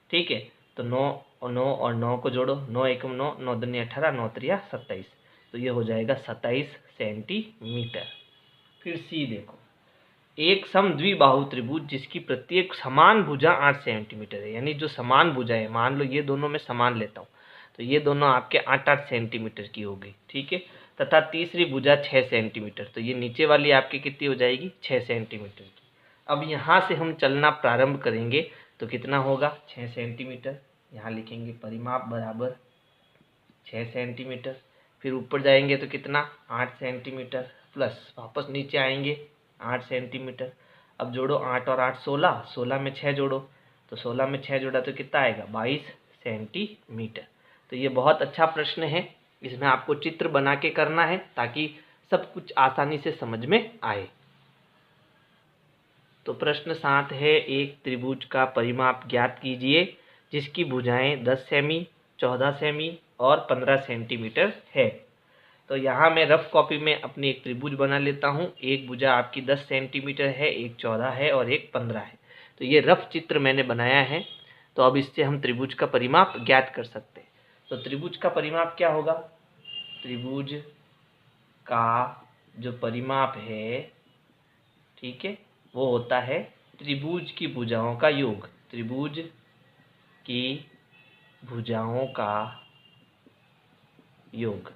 ठीक है। तो 9 और 9 को जोड़ो, 9 एकम 9, 9 दूनी 18, 9 त्रिया 27, तो ये हो जाएगा 27 सेंटीमीटर। फिर सी देखो, एक सम द्विबाहु त्रिभुज जिसकी प्रत्येक समान भुजा 8 सेंटीमीटर है। यानी जो समान भुजा है, मान लो ये दोनों में समान लेता हूँ तो ये दोनों आपके 8-8 सेंटीमीटर की होगी, ठीक है। तथा तीसरी भुजा 6 सेंटीमीटर, तो ये नीचे वाली आपकी कितनी हो जाएगी, 6 सेंटीमीटर की। अब यहाँ से हम चलना प्रारंभ करेंगे तो कितना होगा, 6 सेंटीमीटर। यहाँ लिखेंगे परिमाप बराबर 6 सेंटीमीटर। फिर ऊपर जाएंगे तो कितना, 8 सेंटीमीटर, प्लस वापस नीचे आएंगे 8 सेंटीमीटर। अब जोड़ो 8 और 8 16, 16 में 6 जोड़ो, तो 16 में 6 जोड़ा तो कितना आएगा, 22 सेंटीमीटर। तो ये बहुत अच्छा प्रश्न है, इसमें आपको चित्र बना के करना है ताकि सब कुछ आसानी से समझ में आए। तो प्रश्न 7 है, एक त्रिभुज का परिमाप ज्ञात कीजिए जिसकी भुजाएं 10 सेमी, 14 सेमी और 15 सेंटीमीटर है। तो यहाँ मैं रफ कॉपी में अपनी एक त्रिभुज बना लेता हूँ। एक भुजा आपकी 10 सेंटीमीटर है, एक 14 है और एक 15 है। तो ये रफ चित्र मैंने बनाया है। तो अब इससे हम त्रिभुज का परिमाप ज्ञात कर सकते हैं। तो त्रिभुज का परिमाप क्या होगा, त्रिभुज का जो परिमाप है, ठीक है, वो होता है त्रिभुज की भुजाओं का योग। त्रिभुज की भुजाओं का योग,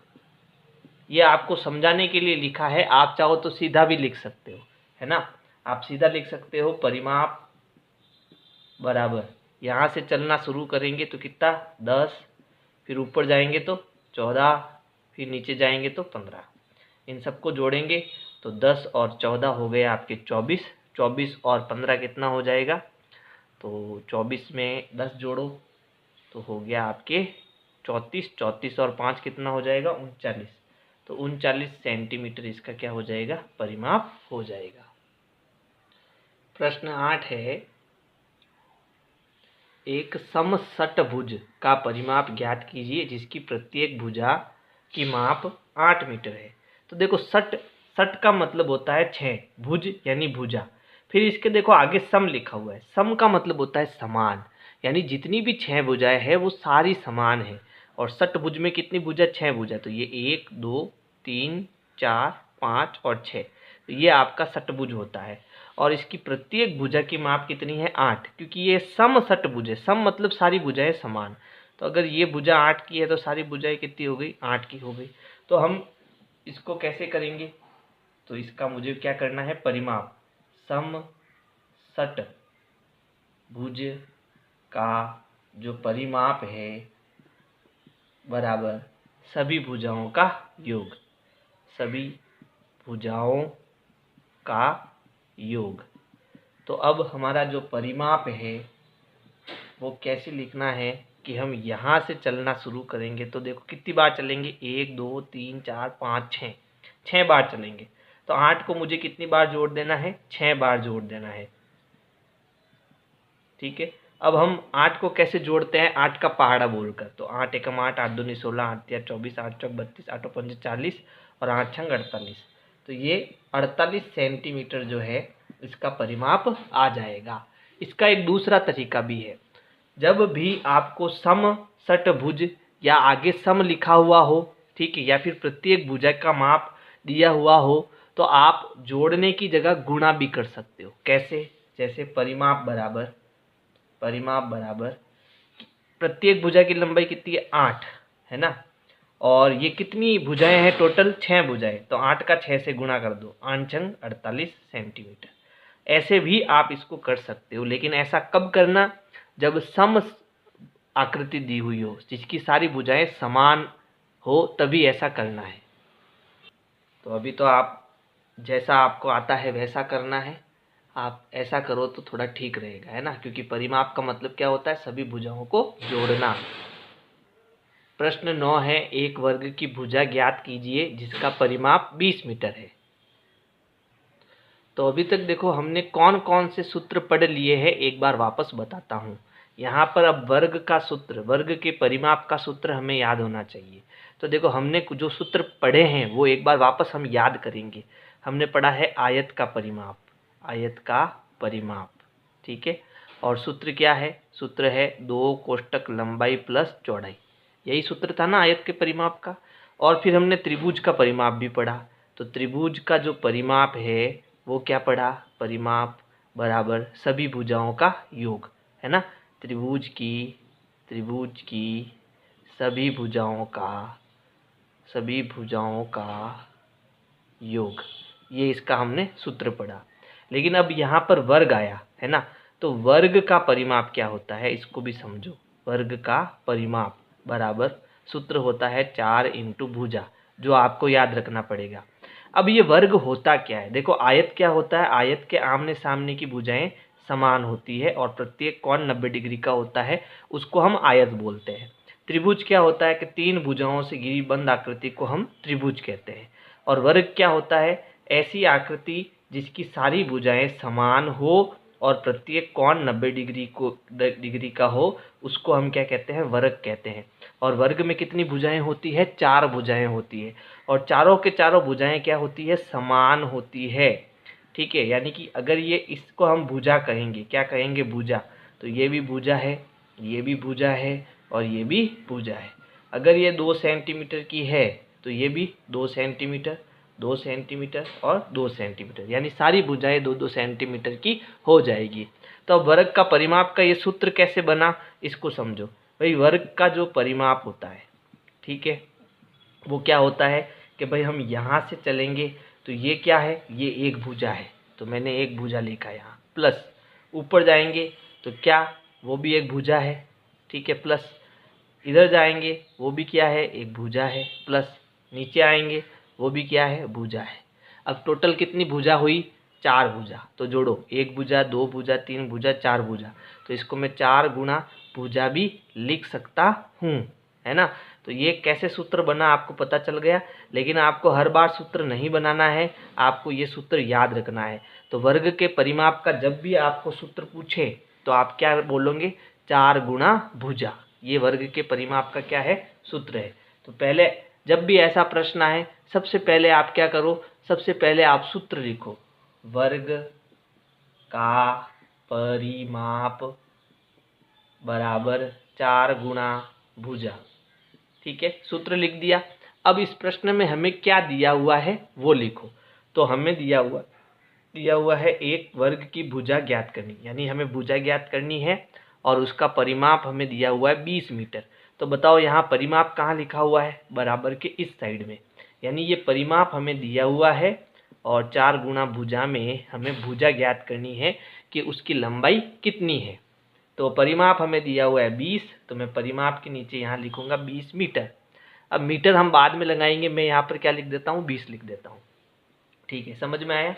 ये आपको समझाने के लिए लिखा है। आप चाहो तो सीधा भी लिख सकते हो, है ना, आप सीधा लिख सकते हो परिमाप बराबर, यहाँ से चलना शुरू करेंगे तो कितना 10, फिर ऊपर जाएंगे तो 14, फिर नीचे जाएंगे तो 15। इन सबको जोड़ेंगे तो 10 और 14 हो गए आपके 24, 24 और 15 कितना हो जाएगा, तो 24 में 10 जोड़ो तो हो गया आपके 34, 34 और 5 कितना हो जाएगा, 39। तो 39 सेंटीमीटर इसका क्या हो जाएगा, परिमाप हो जाएगा। प्रश्न 8 है, एक समषटभुज का परिमाप ज्ञात कीजिए जिसकी प्रत्येक भुजा की माप 8 मीटर है। तो देखो सट, सट का मतलब होता है 6, भुज यानी भुजा। फिर इसके देखो आगे सम लिखा हुआ है, सम का मतलब होता है समान, यानी जितनी भी 6 भुजाएं हैं वो सारी समान है। और षटभुज में कितनी भुजा, 6 भुजा। तो ये 1 2 3 4 5 और 6, तो ये आपका षटभुज होता है। और इसकी प्रत्येक भुजा की माप कितनी है, 8, क्योंकि ये सम षटभुज है। सम मतलब सारी भुजाएं समान। तो अगर ये भुजा 8 की है तो सारी भुजाएं कितनी हो गई, 8 की हो गई। तो हम इसको कैसे करेंगे, तो इसका मुझे क्या करना है, परिमाप। समषट भुज का जो परिमाप है बराबर सभी भुजाओं का योग, सभी भुजाओं का योग। तो अब हमारा जो परिमाप है वो कैसे लिखना है कि हम यहाँ से चलना शुरू करेंगे तो देखो कितनी बार चलेंगे, 1 2 3 4 5 6, 6 बार चलेंगे। तो 8 को मुझे कितनी बार जोड़ देना है, 6 बार जोड़ देना है। ठीक है, अब हम 8 को कैसे जोड़ते हैं, 8 का पहाड़ा बोलकर। तो 8 एकम 8, 8 दूनी 16, 8 तिया 24, 8 चौक 32, 8 पंजे 40 और 8 छंग 48। तो ये 48 सेंटीमीटर जो है इसका परिमाप आ जाएगा। इसका एक दूसरा तरीका भी है, जब भी आपको समषटभुज या आगे सम लिखा हुआ हो, ठीक है, या फिर प्रत्येक भुजा का माप दिया हुआ हो, तो आप जोड़ने की जगह गुणा भी कर सकते हो। कैसे, जैसे परिमाप बराबर प्रत्येक भुजा की लंबाई कितनी है, 8 है ना, और ये कितनी भुजाएं हैं टोटल, 6 भुजाएं। तो 8 का 6 से गुणा कर दो, 8 छंग 48 सेंटीमीटर। ऐसे भी आप इसको कर सकते हो, लेकिन ऐसा कब करना, जब सम आकृति दी हुई हो, जिसकी सारी भुजाएं समान हो, तभी ऐसा करना है। तो अभी तो आप जैसा आपको आता है वैसा करना है, आप ऐसा करो तो थोड़ा ठीक रहेगा, है ना, क्योंकि परिमाप का मतलब क्या होता है, सभी भुजाओं को जोड़ना। प्रश्न 9 है, एक वर्ग की भुजा ज्ञात कीजिए जिसका परिमाप 20 मीटर है। तो अभी तक देखो हमने कौन कौन से सूत्र पढ़ लिए हैं, एक बार वापस बताता हूँ। यहाँ पर अब वर्ग का सूत्र, वर्ग के परिमाप का सूत्र हमें याद होना चाहिए। तो देखो हमने जो सूत्र पढ़े हैं वो एक बार वापस हम याद करेंगे। हमने पढ़ा है आयत का परिमाप, आयत का परिमाप, ठीक है। और सूत्र क्या है, सूत्र है 2 कोष्टक लंबाई प्लस चौड़ाई, यही सूत्र था ना आयत के परिमाप का। और फिर हमने त्रिभुज का परिमाप भी पढ़ा। तो त्रिभुज का जो परिमाप है वो क्या पढ़ा, परिमाप बराबर सभी भुजाओं का योग, है ना। त्रिभुज की सभी भुजाओं का योग, ये इसका हमने सूत्र पढ़ा। लेकिन अब यहाँ पर वर्ग आया है ना, तो वर्ग का परिमाप क्या होता है इसको भी समझो। वर्ग का परिमाप बराबर सूत्र होता है 4 इंटू भुजा, जो आपको याद रखना पड़ेगा। अब ये वर्ग होता क्या है, देखो आयत क्या होता है, आयत के आमने सामने की भुजाएं समान होती है और प्रत्येक कोण 90 डिग्री का होता है, उसको हम आयत बोलते हैं। त्रिभुज क्या होता है कि 3 भुजाओं से घिरी बंद आकृति को हम त्रिभुज कहते हैं। और वर्ग क्या होता है, ऐसी आकृति जिसकी सारी भुजाएं समान हो और प्रत्येक कोण 90 डिग्री का हो, उसको हम क्या कहते हैं, वर्ग कहते हैं। और वर्ग में कितनी भुजाएं होती है, 4 भुजाएं होती है, और चारों के चारों भुजाएं क्या होती है, समान होती है, ठीक है। यानी कि अगर ये इसको हम भुजा कहेंगे, क्या कहेंगे, भुजा, तो ये भी भुजा है, ये भी भुजा है और ये भी भुजा है। अगर ये 2 सेंटीमीटर की है तो ये भी 2 सेंटीमीटर, 2 सेंटीमीटर और 2 सेंटीमीटर, यानी सारी भुजाएं 2-2 सेंटीमीटर की हो जाएगी। तो अब वर्ग का परिमाप का ये सूत्र कैसे बना, इसको समझो। भाई वर्ग का जो परिमाप होता है, ठीक है, वो क्या होता है कि भाई हम यहाँ से चलेंगे तो ये क्या है, ये एक भुजा है, तो मैंने एक भुजा लिखा यहाँ, प्लस ऊपर जाएंगे तो क्या, वो भी एक भुजा है, ठीक है, प्लस इधर जाएंगे वो भी क्या है, एक भुजा है, प्लस नीचे आएंगे वो भी क्या है, भुजा है। अब टोटल कितनी भुजा हुई, 4 भुजा। तो जोड़ो, 1 भुजा, 2 भुजा, 3 भुजा, 4 भुजा। तो इसको मैं 4 गुणा भुजा भी लिख सकता हूँ, है ना। तो ये कैसे सूत्र बना आपको पता चल गया, लेकिन आपको हर बार सूत्र नहीं बनाना है, आपको ये सूत्र याद रखना है। तो वर्ग के परिमाप का जब भी आपको सूत्र पूछे तो आप क्या बोलोगे, 4 गुणा भुजा, ये वर्ग के परिमाप का क्या है, सूत्र है। तो पहले जब भी ऐसा प्रश्न आए, सबसे पहले आप क्या करो, सबसे पहले आप सूत्र लिखो, वर्ग का परिमाप बराबर 4 गुणा भुजा, ठीक है, सूत्र लिख दिया। अब इस प्रश्न में हमें क्या दिया हुआ है वो लिखो। तो हमें दिया हुआ है एक वर्ग की भुजा ज्ञात करनी, यानी हमें भुजा ज्ञात करनी है और उसका परिमाप हमें दिया हुआ है 20 मीटर। तो बताओ यहाँ परिमाप कहाँ लिखा हुआ है, बराबर के इस साइड में, यानी ये परिमाप हमें दिया हुआ है और 4 गुणा भुजा में हमें भुजा ज्ञात करनी है कि उसकी लंबाई कितनी है। तो परिमाप हमें दिया हुआ है 20, तो मैं परिमाप के नीचे यहाँ लिखूंगा 20 मीटर। अब मीटर हम बाद में लगाएंगे, मैं यहाँ पर क्या लिख देता हूँ, 20 लिख देता हूँ। ठीक है, समझ में आया।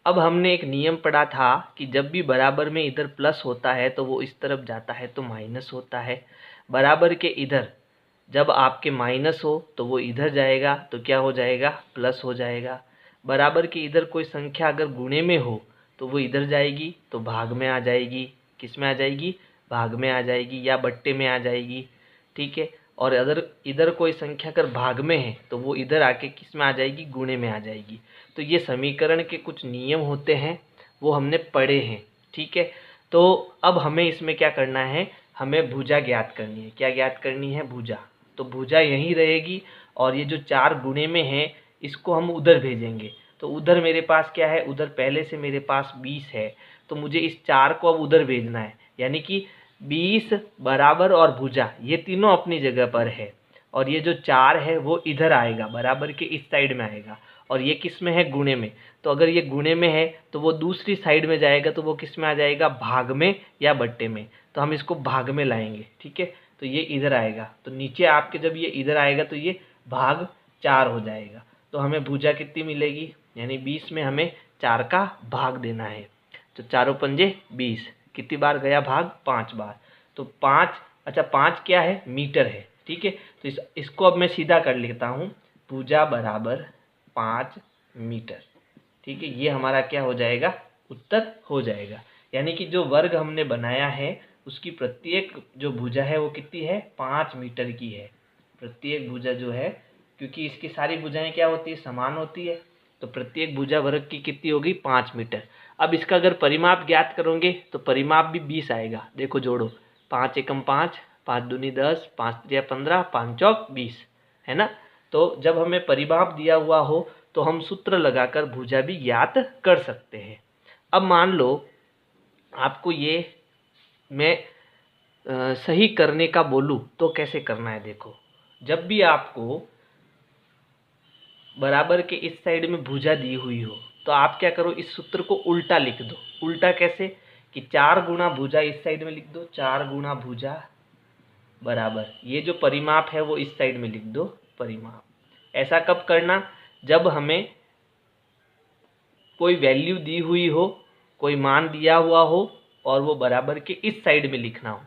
अब हमने एक नियम पढ़ा था कि जब भी बराबर में इधर प्लस होता है तो वो इस तरफ जाता है तो माइनस होता है। बराबर के इधर जब आपके माइनस हो तो वो इधर जाएगा तो क्या हो जाएगा, प्लस हो जाएगा। बराबर के इधर कोई संख्या अगर गुणे में हो तो वो इधर जाएगी तो भाग में आ जाएगी। किस में आ जाएगी, भाग में आ जाएगी या बट्टे में आ जाएगी। ठीक है, और अगर इधर कोई संख्या अगर भाग में है तो वो इधर आके किस में आ जाएगी, गुणे में आ जाएगी। तो ये समीकरण के कुछ नियम होते हैं, वो हमने पढ़े हैं। ठीक है, तो अब हमें इसमें क्या करना है, हमें भुजा ज्ञात करनी है। क्या ज्ञात करनी है, भुजा। तो भुजा यहीं रहेगी और ये जो 4 गुणे में है इसको हम उधर भेजेंगे। तो उधर मेरे पास क्या है, उधर पहले से मेरे पास 20 है, तो मुझे इस 4 को अब उधर भेजना है। यानी कि 20 बराबर और भुजा ये तीनों अपनी जगह पर है, और ये जो 4 है वो इधर आएगा, बराबर के इस साइड में आएगा, और ये किस में है, गुणे में। तो अगर ये गुणे में है तो वो दूसरी साइड में जाएगा, तो वो किस में आ जाएगा, भाग में या बट्टे में। तो हम इसको भाग में लाएंगे। ठीक है, तो ये इधर आएगा, तो नीचे आपके जब ये इधर आएगा तो ये भाग 4 हो जाएगा। तो हमें भुजा कितनी मिलेगी, यानी 20 में हमें 4 का भाग देना है। तो 4 पंजे 20, कितनी बार गया भाग, 5 बार। तो 5, अच्छा 5 क्या है, मीटर है। ठीक है, तो इसको अब मैं सीधा कर लेता हूँ, भुजा बराबर 5 मीटर। ठीक है, ये हमारा क्या हो जाएगा, उत्तर हो जाएगा। यानी कि जो वर्ग हमने बनाया है उसकी प्रत्येक जो भुजा है वो कितनी है, 5 मीटर की है। प्रत्येक भुजा जो है, क्योंकि इसकी सारी भुजाएं क्या होती है, समान होती है, तो प्रत्येक भुजा वर्ग की कितनी होगी, 5 मीटर। अब इसका अगर परिमाप ज्ञात करोगे तो परिमाप भी 20 आएगा। देखो जोड़ो, 5 एकम 5, 5 दूनी 10, 5 त्रिया 15, 5 चौक 20, है ना। तो जब हमें परिमाप दिया हुआ हो तो हम सूत्र लगाकर भुजा भी ज्ञात कर सकते हैं। अब मान लो आपको ये मैं सही करने का बोलूँ तो कैसे करना है। देखो, जब भी आपको बराबर के इस साइड में भुजा दी हुई हो तो आप क्या करो, इस सूत्र को उल्टा लिख दो। उल्टा कैसे, कि 4 गुणा भुजा इस साइड में लिख दो, 4 गुणा भुजा बराबर ये जो परिमाप है वो इस साइड में लिख दो, परिमाप। ऐसा कब करना, जब हमें कोई वैल्यू दी हुई हो, कोई मान दिया हुआ हो और वो बराबर के इस साइड में लिखना हो,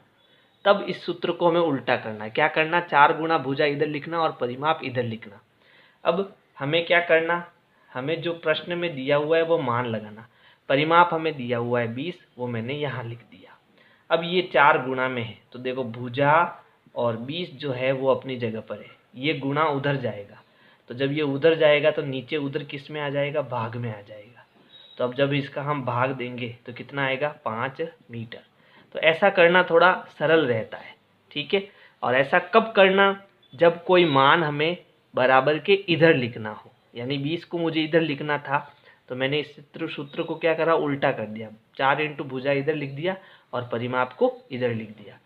तब इस सूत्र को हमें उल्टा करना है। क्या करना, 4 गुणा भुजा इधर लिखना और परिमाप इधर लिखना। अब हमें क्या करना, हमें जो प्रश्न में दिया हुआ है वो मान लगाना। परिमाप हमें दिया हुआ है 20, वो मैंने यहाँ लिख दिया। अब ये 4 गुणा में है तो देखो भुजा और 20 जो है वो अपनी जगह पर है, ये गुणा उधर जाएगा, तो जब ये उधर जाएगा तो नीचे उधर किस में आ जाएगा, भाग में आ जाएगा। तो अब जब इसका हम भाग देंगे तो कितना आएगा, 5 मीटर। तो ऐसा करना थोड़ा सरल रहता है। ठीक है, और ऐसा कब करना, जब कोई मान हमें बराबर के इधर लिखना हो। यानी 20 को मुझे इधर लिखना था तो मैंने इस सूत्र को क्या करा, उल्टा कर दिया। 4 इंटू भुजा इधर लिख दिया और परिमाप को इधर लिख दिया।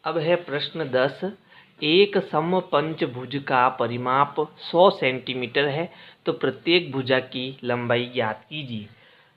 अब है प्रश्न 10। एक समपंचभुज का परिमाप 100 सेंटीमीटर है, तो प्रत्येक भुजा की लंबाई ज्ञात कीजिए।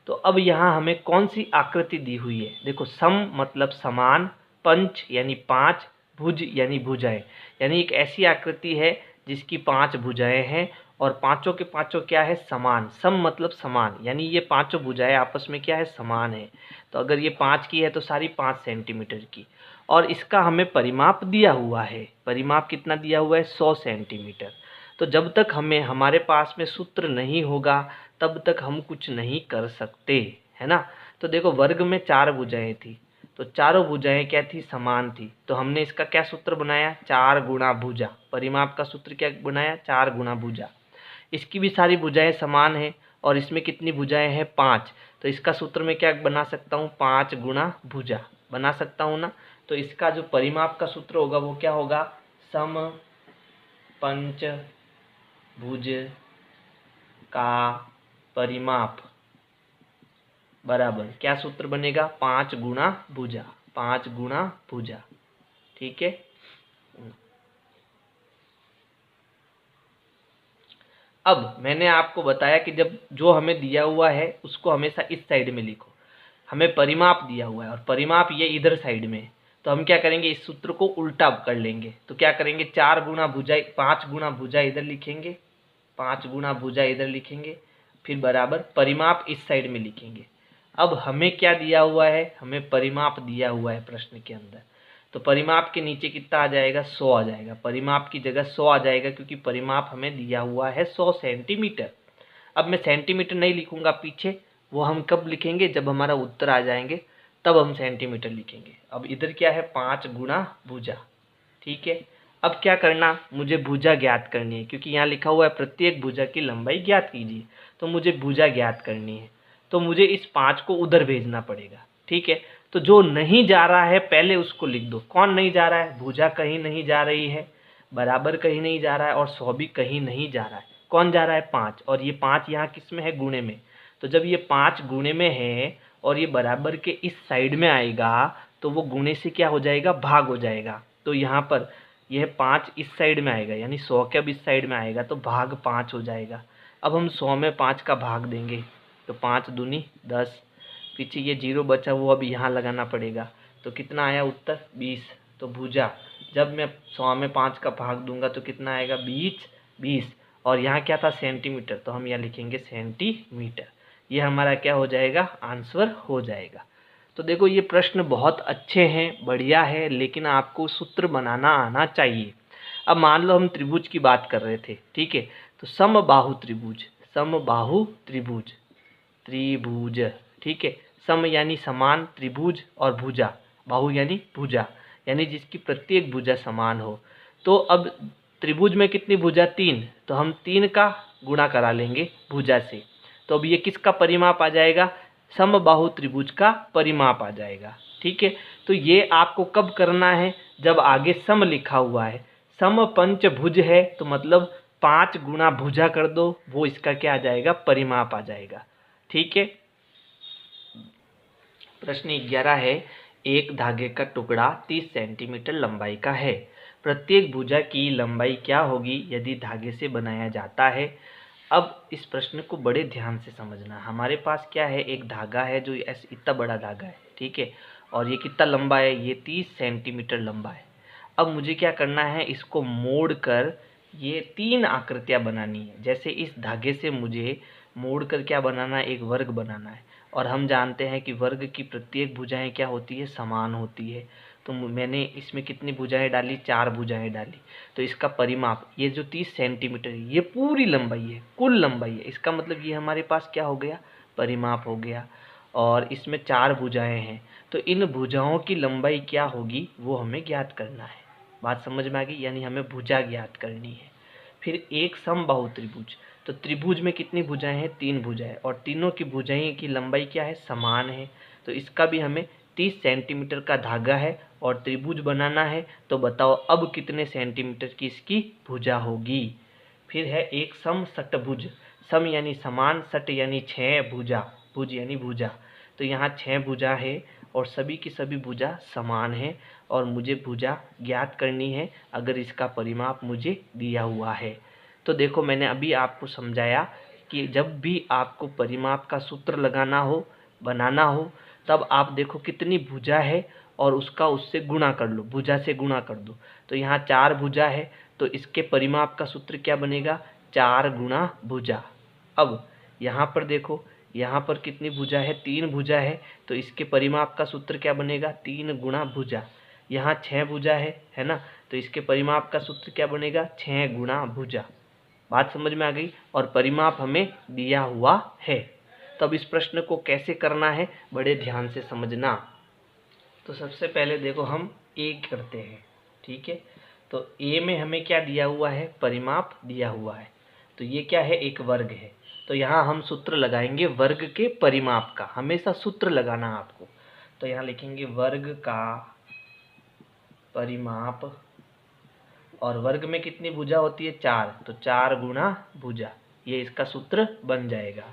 तो अब यहाँ हमें कौन सी आकृति दी हुई है, देखो सम मतलब समान, पंच यानी 5, भुज यानी भुजाएं, यानी एक ऐसी आकृति है जिसकी 5 भुजाएं हैं और पांचों के पांचों क्या है, समान। सम मतलब समान, यानी ये पांचों भुजाएं आपस में क्या है, समान है। तो अगर ये 5 की है तो सारी 5 सेंटीमीटर की, और इसका हमें परिमाप दिया हुआ है। परिमाप कितना दिया हुआ है, 100 सेंटीमीटर। तो जब तक हमें हमारे पास में सूत्र नहीं होगा तब तक हम कुछ नहीं कर सकते, है ना। तो देखो वर्ग में 4 भुजाएं थी, तो चारों भुजाएं क्या थी, समान थी। तो हमने इसका क्या सूत्र बनाया, 4 गुणा भुजा। परिमाप का सूत्र क्या बनाया, 4 गुणा भुजा। इसकी भी सारी भुजाएं समान है और इसमें कितनी भुजाएं हैं, 5। तो इसका सूत्र में क्या बना सकता हूँ, 5 गुणा भुजा बना सकता हूँ ना। तो इसका जो परिमाप का सूत्र होगा वो क्या होगा, सम पंच भुज का परिमाप बराबर क्या सूत्र बनेगा, 5 गुणा भुजा, 5 गुणा भुजा। ठीक है, अब मैंने आपको बताया कि जब जो हमें दिया हुआ है उसको हमेशा इस साइड में लिखो। हमें परिमाप दिया हुआ है और परिमाप ये इधर साइड में है, तो हम क्या करेंगे, इस सूत्र को उल्टा कर लेंगे। तो क्या करेंगे, 4 गुना भुजा, 5 गुना भुजा इधर लिखेंगे, 5 गुना भुजा इधर लिखेंगे, फिर बराबर परिमाप इस साइड में लिखेंगे। अब हमें क्या दिया हुआ है, हमें परिमाप दिया हुआ है प्रश्न के अंदर, तो परिमाप के नीचे कितना आ जाएगा, 100 आ जाएगा। परिमाप की जगह 100 आ जाएगा क्योंकि परिमाप हमें दिया हुआ है 100 सेंटीमीटर। अब मैं सेंटीमीटर नहीं लिखूंगा पीछे, वो हम कब लिखेंगे, जब हमारा उत्तर आ जाएंगे तब हम सेंटीमीटर लिखेंगे। अब इधर क्या है, 5 गुना भुजा, ठीक है। अब क्या करना, मुझे भुजा ज्ञात करनी है, क्योंकि यहाँ लिखा हुआ है प्रत्येक भुजा की लंबाई ज्ञात कीजिए, तो मुझे भुजा ज्ञात करनी है। तो मुझे इस 5 को उधर भेजना पड़ेगा, ठीक है। तो जो नहीं जा रहा है पहले उसको लिख दो। कौन नहीं जा रहा है, भुजा कहीं नहीं जा रही है, बराबर कहीं नहीं जा रहा है, और 100 भी कहीं नहीं जा रहा है। कौन जा रहा है, 5, और ये 5 यहाँ किस में है, गुणे में। तो जब ये 5 गुणे में है और ये बराबर के इस साइड में आएगा तो वो गुणे से क्या हो जाएगा, भाग हो जाएगा। तो यहाँ पर यह 5 इस साइड में आएगा, यानी 100 के अब इस साइड में आएगा तो भाग 5 हो जाएगा। अब हम 100 में 5 का भाग देंगे, तो 5 दूनी 10, पीछे ये 0 बचा वो अब यहाँ लगाना पड़ेगा। तो कितना आया उत्तर, 20। तो भुजा, जब मैं 100 में 5 का भाग दूंगा तो कितना आएगा, 20। और यहाँ क्या था, सेंटीमीटर, तो हम यहाँ लिखेंगे सेंटीमीटर। ये हमारा क्या हो जाएगा, आंसर हो जाएगा। तो देखो ये प्रश्न बहुत अच्छे हैं, बढ़िया है, लेकिन आपको सूत्र बनाना आना चाहिए। अब मान लो हम त्रिभुज की बात कर रहे थे, ठीक है, तो समबाहु त्रिभुज, समबाहु त्रिभुज, त्रिभुज, ठीक है। सम यानी समान, त्रिभुज और भुजा, बाहु यानी भुजा, यानी जिसकी प्रत्येक भुजा समान हो। तो अब त्रिभुज में कितनी भुजा, 3, तो हम 3 का गुणा करा लेंगे भुजा से। तो अब ये किसका परिमाप आ जाएगा, समबाहु त्रिभुज का परिमाप आ जाएगा, ठीक है। तो ये आपको कब करना है, जब आगे सम लिखा हुआ है। सम पंचभुज है तो मतलब 5 गुना भुजा कर दो, वो इसका क्या आ जाएगा, परिमाप आ जाएगा, ठीक है। प्रश्न 11 है, एक धागे का टुकड़ा 30 सेंटीमीटर लंबाई का है। प्रत्येक भुजा की लंबाई क्या होगी यदि धागे से बनाया जाता है। अब इस प्रश्न को बड़े ध्यान से समझना। हमारे पास क्या है, एक धागा है जो ऐसे इतना बड़ा धागा है, ठीक है, और ये कितना लंबा है, ये 30 सेंटीमीटर लंबा है। अब मुझे क्या करना है, इसको मोड़ कर ये 3 आकृतियाँ बनानी है। जैसे इस धागे से मुझे मोड़ कर क्या बनाना है, एक वर्ग बनाना है, और हम जानते हैं कि वर्ग की प्रत्येक भुजाएं क्या होती है, समान होती है। तो मैंने इसमें कितनी भुजाएं डाली, 4 भुजाएं डाली। तो इसका परिमाप, ये जो 30 सेंटीमीटर है ये पूरी लंबाई है, कुल लंबाई है। इसका मतलब ये हमारे पास क्या हो गया, परिमाप हो गया। और इसमें 4 भुजाएं हैं, तो इन भुजाओं की लंबाई क्या होगी वो हमें ज्ञात करना है। बात समझ में आ गई, यानी हमें भुजा ज्ञात करनी है। फिर एक समबाहु त्रिभुज, तो त्रिभुज में कितनी भुजाएं हैं, 3 भुजाएं, और तीनों की भुजाएं की लंबाई क्या है, समान है। तो इसका भी हमें 30 सेंटीमीटर का धागा है और त्रिभुज बनाना है। तो बताओ अब कितने सेंटीमीटर की इसकी भुजा होगी। फिर है एक सम षटभुज, सम यानी समान, षट यानी 6 भुजा, भुज यानी भुजा। तो यहाँ 6 भुजा है और सभी की सभी भुजा समान है, और मुझे भुजा ज्ञात करनी है अगर इसका परिमाप मुझे दिया हुआ है। तो देखो मैंने अभी आपको समझाया कि जब भी आपको परिमाप का सूत्र लगाना हो, बनाना हो, तब आप देखो कितनी भुजा है और उसका उससे गुणा कर लो, भुजा से गुणा कर दो। तो यहाँ 4 भुजा है तो इसके परिमाप का सूत्र क्या बनेगा, 4 गुणा भुजा। अब यहाँ पर देखो, यहाँ पर कितनी भुजा है, 3 भुजा है, तो इसके परिमाप का सूत्र क्या बनेगा, 3 गुणा भुजा। यहाँ 6 भुजा है ना, तो इसके परिमाप का सूत्र क्या बनेगा, 6 गुणा भुजा। बात समझ में आ गई, और परिमाप हमें दिया हुआ है। तब इस प्रश्न को कैसे करना है बड़े ध्यान से समझना। तो सबसे पहले देखो हम ए करते हैं, ठीक है। तो ए में हमें क्या दिया हुआ है, परिमाप दिया हुआ है। तो ये क्या है, एक वर्ग है। तो यहाँ हम सूत्र लगाएंगे वर्ग के परिमाप का, हमेशा सूत्र लगाना आपको। तो यहाँ लिखेंगे वर्ग का परिमाप, और वर्ग में कितनी भुजा होती है, 4, तो 4 गुणा भुजा, ये इसका सूत्र बन जाएगा।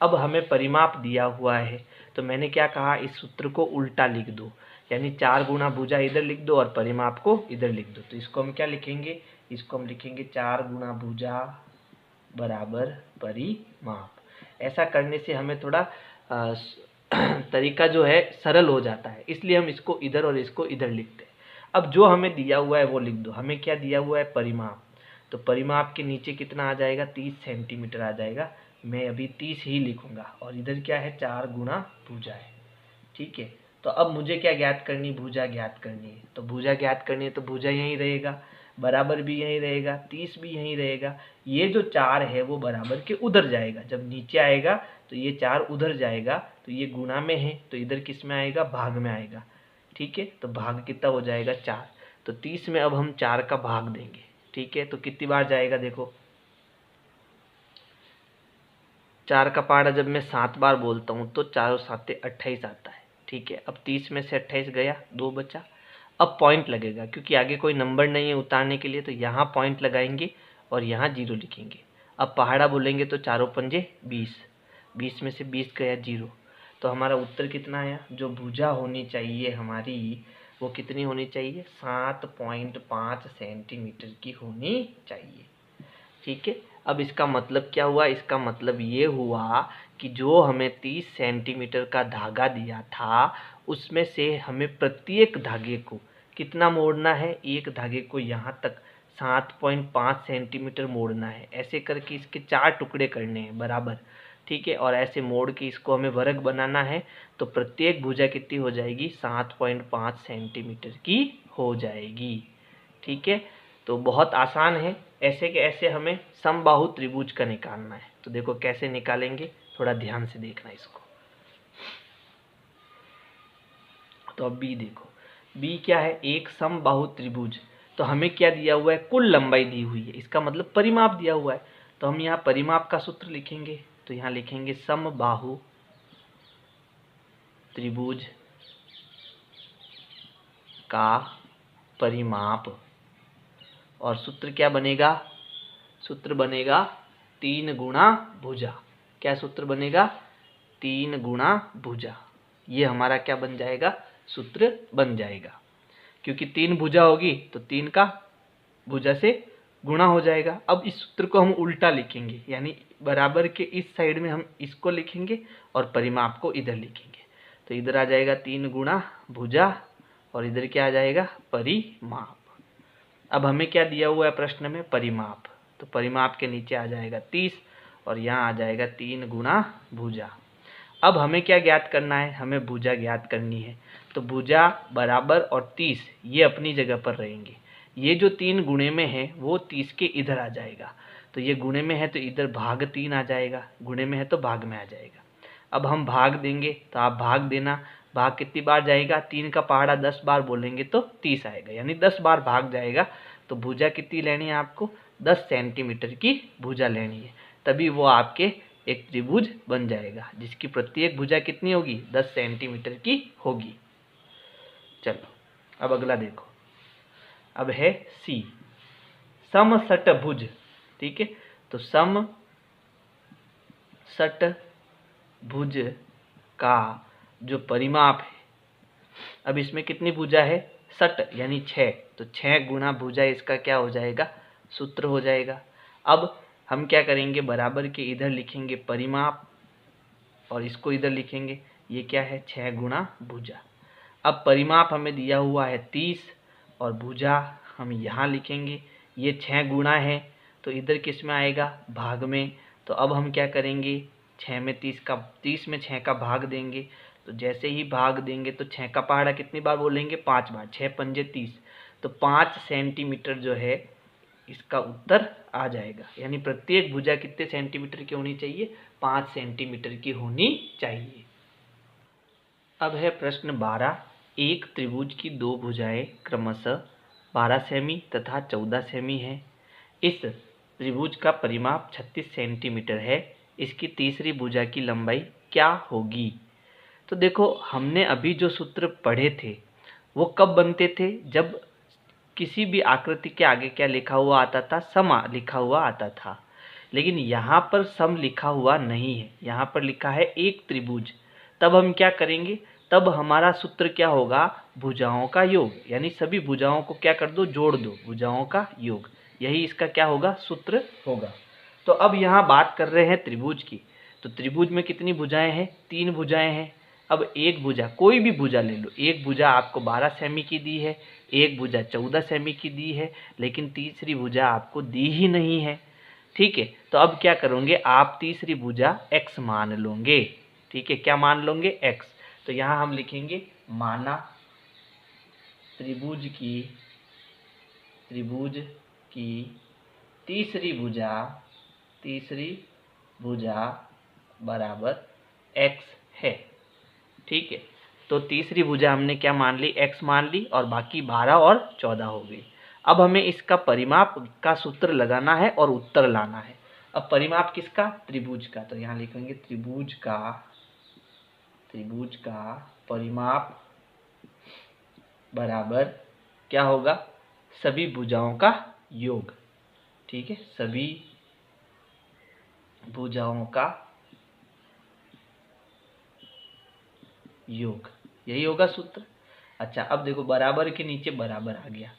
अब हमें परिमाप दिया हुआ है तो मैंने क्या कहा, इस सूत्र को उल्टा लिख दो, यानी 4 गुणा भुजा इधर लिख दो और परिमाप को इधर लिख दो। तो इसको हम क्या लिखेंगे, इसको हम लिखेंगे 4 गुणा भुजा बराबर परिमाप। ऐसा करने से हमें थोड़ा तरीका जो है सरल हो जाता है, इसलिए हम इसको इधर और इसको इधर लिखते हैं। अब जो हमें दिया हुआ है वो लिख दो। हमें क्या दिया हुआ है? परिमाप। तो परिमाप के नीचे कितना आ जाएगा? 30 सेंटीमीटर आ जाएगा। मैं अभी 30 ही लिखूंगा और इधर क्या है? 4 गुना भुजा है। ठीक है, तो अब मुझे क्या ज्ञात करनी? भुजा ज्ञात करनी है। तो भुजा ज्ञात करनी है तो भुजा यहीं रहेगा, बराबर भी यहीं रहेगा, 30 भी यहीं रहेगा। ये जो 4 है वो बराबर के उधर जाएगा, जब नीचे आएगा तो ये 4 उधर जाएगा, तो ये गुना में है तो इधर किस में आएगा? भाग में आएगा। ठीक है, तो भाग कितना हो जाएगा? 4। तो 30 में अब हम 4 का भाग देंगे। ठीक है, तो कितनी बार जाएगा? देखो 4 का पहाड़ा जब मैं 7 बार बोलता हूँ तो 4 और 7 28 आता है। ठीक है, अब 30 में से 28 गया, 2 बचा। अब पॉइंट लगेगा क्योंकि आगे कोई नंबर नहीं है उतारने के लिए, तो यहाँ पॉइंट लगाएंगे और यहाँ 0 लिखेंगे। अब पहाड़ा बोलेंगे तो 4 पंजे 20, 20 में से 20 गया 0। तो हमारा उत्तर कितना आया? जो भुजा होनी चाहिए हमारी वो कितनी होनी चाहिए? 7.5 सेंटीमीटर की होनी चाहिए। ठीक है, अब इसका मतलब क्या हुआ? इसका मतलब ये हुआ कि जो हमें 30 सेंटीमीटर का धागा दिया था उसमें से हमें प्रत्येक धागे को कितना मोड़ना है? एक धागे को यहाँ तक 7.5 सेंटीमीटर मोड़ना है। ऐसे करके इसके 4 टुकड़े करने हैं बराबर। ठीक है, और ऐसे मोड़ के इसको हमें वर्ग बनाना है, तो प्रत्येक भुजा कितनी हो जाएगी? 7.5 सेंटीमीटर की हो जाएगी। ठीक है, तो बहुत आसान है। ऐसे के ऐसे हमें समबाहु त्रिभुज का निकालना है। तो देखो कैसे निकालेंगे, थोड़ा ध्यान से देखना इसको। तो अब बी देखो, बी क्या है? एक समबाहु त्रिभुज। तो हमें क्या दिया हुआ है? कुल लंबाई दी हुई है, इसका मतलब परिमाप दिया हुआ है। तो हम यहाँ परिमाप का सूत्र लिखेंगे। तो यहाँ लिखेंगे समबाहु त्रिभुज का परिमाप, और सूत्र क्या बनेगा? सूत्र बनेगा 3 गुणा भुजा। क्या सूत्र बनेगा? 3 गुणा भुजा। ये हमारा क्या बन जाएगा? सूत्र बन जाएगा। क्योंकि 3 भुजा होगी तो 3 का भुजा से गुणा हो जाएगा। अब इस सूत्र को हम उल्टा लिखेंगे, यानी बराबर के इस साइड में हम इसको लिखेंगे और परिमाप को इधर लिखेंगे। तो इधर आ जाएगा 3 गुणा भुजा और इधर क्या आ जाएगा? परिमाप। अब हमें क्या दिया हुआ है प्रश्न में? परिमाप। तो परिमाप के नीचे आ जाएगा 30 और यहाँ आ जाएगा 3 गुणा भुजा। अब हमें क्या ज्ञात करना है? हमें भुजा ज्ञात करनी है। तो भुजा बराबर और 30 ये अपनी जगह पर रहेंगे। ये जो 3 गुणे में है वो 30 के इधर आ जाएगा। तो ये गुणे में है तो इधर भाग 3 आ जाएगा, गुणे में है तो भाग में आ जाएगा। अब हम भाग देंगे तो आप भाग देना। भाग कितनी बार जाएगा? 3 का पहाड़ा 10 बार बोलेंगे तो 30 आएगा, यानी 10 बार भाग जाएगा। तो भुजा कितनी लेनी है आपको? 10 सेंटीमीटर की भुजा लेनी है, तभी वो आपके एक त्रिभुज बन जाएगा जिसकी प्रत्येक भुजा कितनी होगी? 10 सेंटीमीटर की होगी। चलो अब अगला देखो, अब है सी, समषटभुज। ठीक है, तो समषटभुज का जो परिमाप है, अब इसमें कितनी भुजा है? 60 यानी 6, तो 6 गुणा भुजा इसका क्या हो जाएगा? सूत्र हो जाएगा। अब हम क्या करेंगे? बराबर के इधर लिखेंगे परिमाप और इसको इधर लिखेंगे। ये क्या है? 6 गुणा भुजा। अब परिमाप हमें दिया हुआ है 30 और भुजा हम यहाँ लिखेंगे। ये 6 गुणा है तो इधर किस में आएगा? भाग में। तो अब हम क्या करेंगे? 6 में 30 में 6 का भाग देंगे। तो जैसे ही भाग देंगे तो 6 का पहाड़ा कितनी बार बोलेंगे? 5 बार। 6 पंजे 30, तो 5 सेंटीमीटर जो है इसका उत्तर आ जाएगा। यानी प्रत्येक भुजा कितने सेंटीमीटर की होनी चाहिए? 5 सेंटीमीटर की होनी चाहिए। अब है प्रश्न 12। एक त्रिभुज की 2 भुजाएं क्रमशः 12 सेमी तथा 14 सेमी है। इस त्रिभुज का परिमाप 36 सेंटीमीटर है। इसकी तीसरी भुजा की लंबाई क्या होगी? तो देखो हमने अभी जो सूत्र पढ़े थे वो कब बनते थे? जब किसी भी आकृति के आगे क्या लिखा हुआ आता था? समा लिखा हुआ आता था। लेकिन यहाँ पर सम लिखा हुआ नहीं है, यहाँ पर लिखा है एक त्रिभुज। तब हम क्या करेंगे? तब हमारा सूत्र क्या होगा? भुजाओं का योग, यानी सभी भुजाओं को क्या कर दो? जोड़ दो, भुजाओं का योग। यही इसका क्या होगा? सूत्र होगा। तो अब यहाँ बात कर रहे हैं त्रिभुज की, तो त्रिभुज में कितनी भुजाएं हैं? 3 भुजाएं हैं। अब एक भुजा, कोई भी भुजा ले लो, एक भुजा आपको 12 सेमी की दी है, एक भुजा 14 सेमी की दी है, लेकिन तीसरी भुजा आपको दी ही नहीं है। ठीक है, तो अब क्या करोगे आप? तीसरी भुजा x मान लोगे। ठीक है, क्या मान लोगे? x। तो यहाँ हम लिखेंगे माना त्रिभुज की तीसरी भुजा बराबर x है। ठीक है, तो तीसरी भुजा हमने क्या मान ली? x मान ली, और बाकी 12 और 14 हो गई। अब हमें इसका परिमाप का सूत्र लगाना है और उत्तर लाना है। अब परिमाप किसका? त्रिभुज का। तो यहाँ लिखेंगे त्रिभुज का परिमाप बराबर क्या होगा? सभी भुजाओं का योग। ठीक है, सभी भुजाओं का योग, यही होगा सूत्र। अच्छा, अब देखो बराबर के नीचे बराबर आ गया,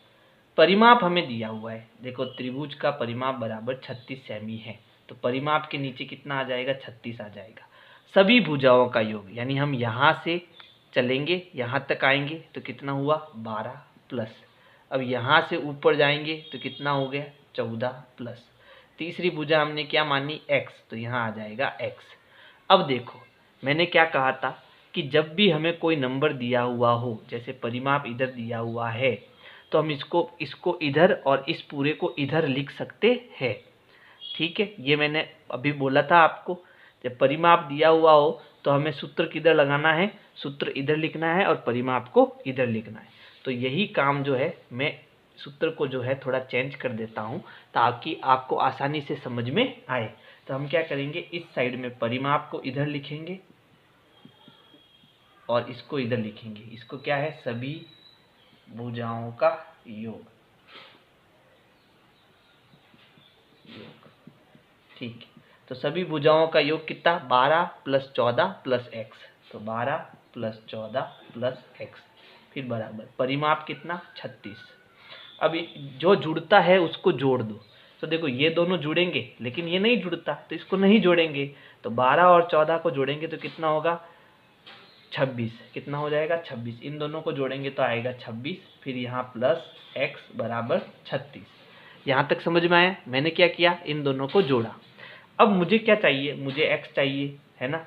परिमाप हमें दिया हुआ है। देखो त्रिभुज का परिमाप बराबर 36 सेमी है, तो परिमाप के नीचे कितना आ जाएगा? 36 आ जाएगा। सभी भुजाओं का योग, यानी हम यहाँ से चलेंगे यहाँ तक आएंगे तो कितना हुआ? 12 प्लस, अब यहाँ से ऊपर जाएंगे तो कितना हो गया? 14 प्लस। तीसरी भुजा हमने क्या मानी? x, तो यहाँ आ जाएगा x। अब देखो मैंने क्या कहा था कि जब भी हमें कोई नंबर दिया हुआ हो, जैसे परिमाप इधर दिया हुआ है, तो हम इसको इधर और इस पूरे को इधर लिख सकते हैं। ठीक है, ये मैंने अभी बोला था आपको, जब परिमाप दिया हुआ हो तो हमें सूत्र किधर लगाना है? सूत्र इधर लिखना है और परिमाप को इधर लिखना है। तो यही काम जो है, मैं सूत्र को जो है थोड़ा चेंज कर देता हूँ ताकि आपको आसानी से समझ में आए। तो हम क्या करेंगे? इस साइड में परिमाप को इधर लिखेंगे और इसको इधर लिखेंगे। इसको क्या है? सभी भुजाओं का योग। ठीक है, तो सभी भुजाओं का योग कितना? 12 प्लस 14 प्लस x, तो 12 प्लस 14 प्लस x, फिर बराबर परिमाप कितना? 36। अब जो जुड़ता है उसको जोड़ दो। तो देखो ये दोनों जुड़ेंगे, लेकिन ये नहीं जुड़ता तो इसको नहीं जोड़ेंगे। तो 12 और 14 को जोड़ेंगे तो कितना होगा? 26। कितना हो जाएगा? 26। इन दोनों को जोड़ेंगे तो आएगा 26, फिर यहाँ प्लस x बराबर 36। यहाँ तक समझ में आया? मैंने क्या किया? इन दोनों को जोड़ा। अब मुझे क्या चाहिए? मुझे x चाहिए, है ना?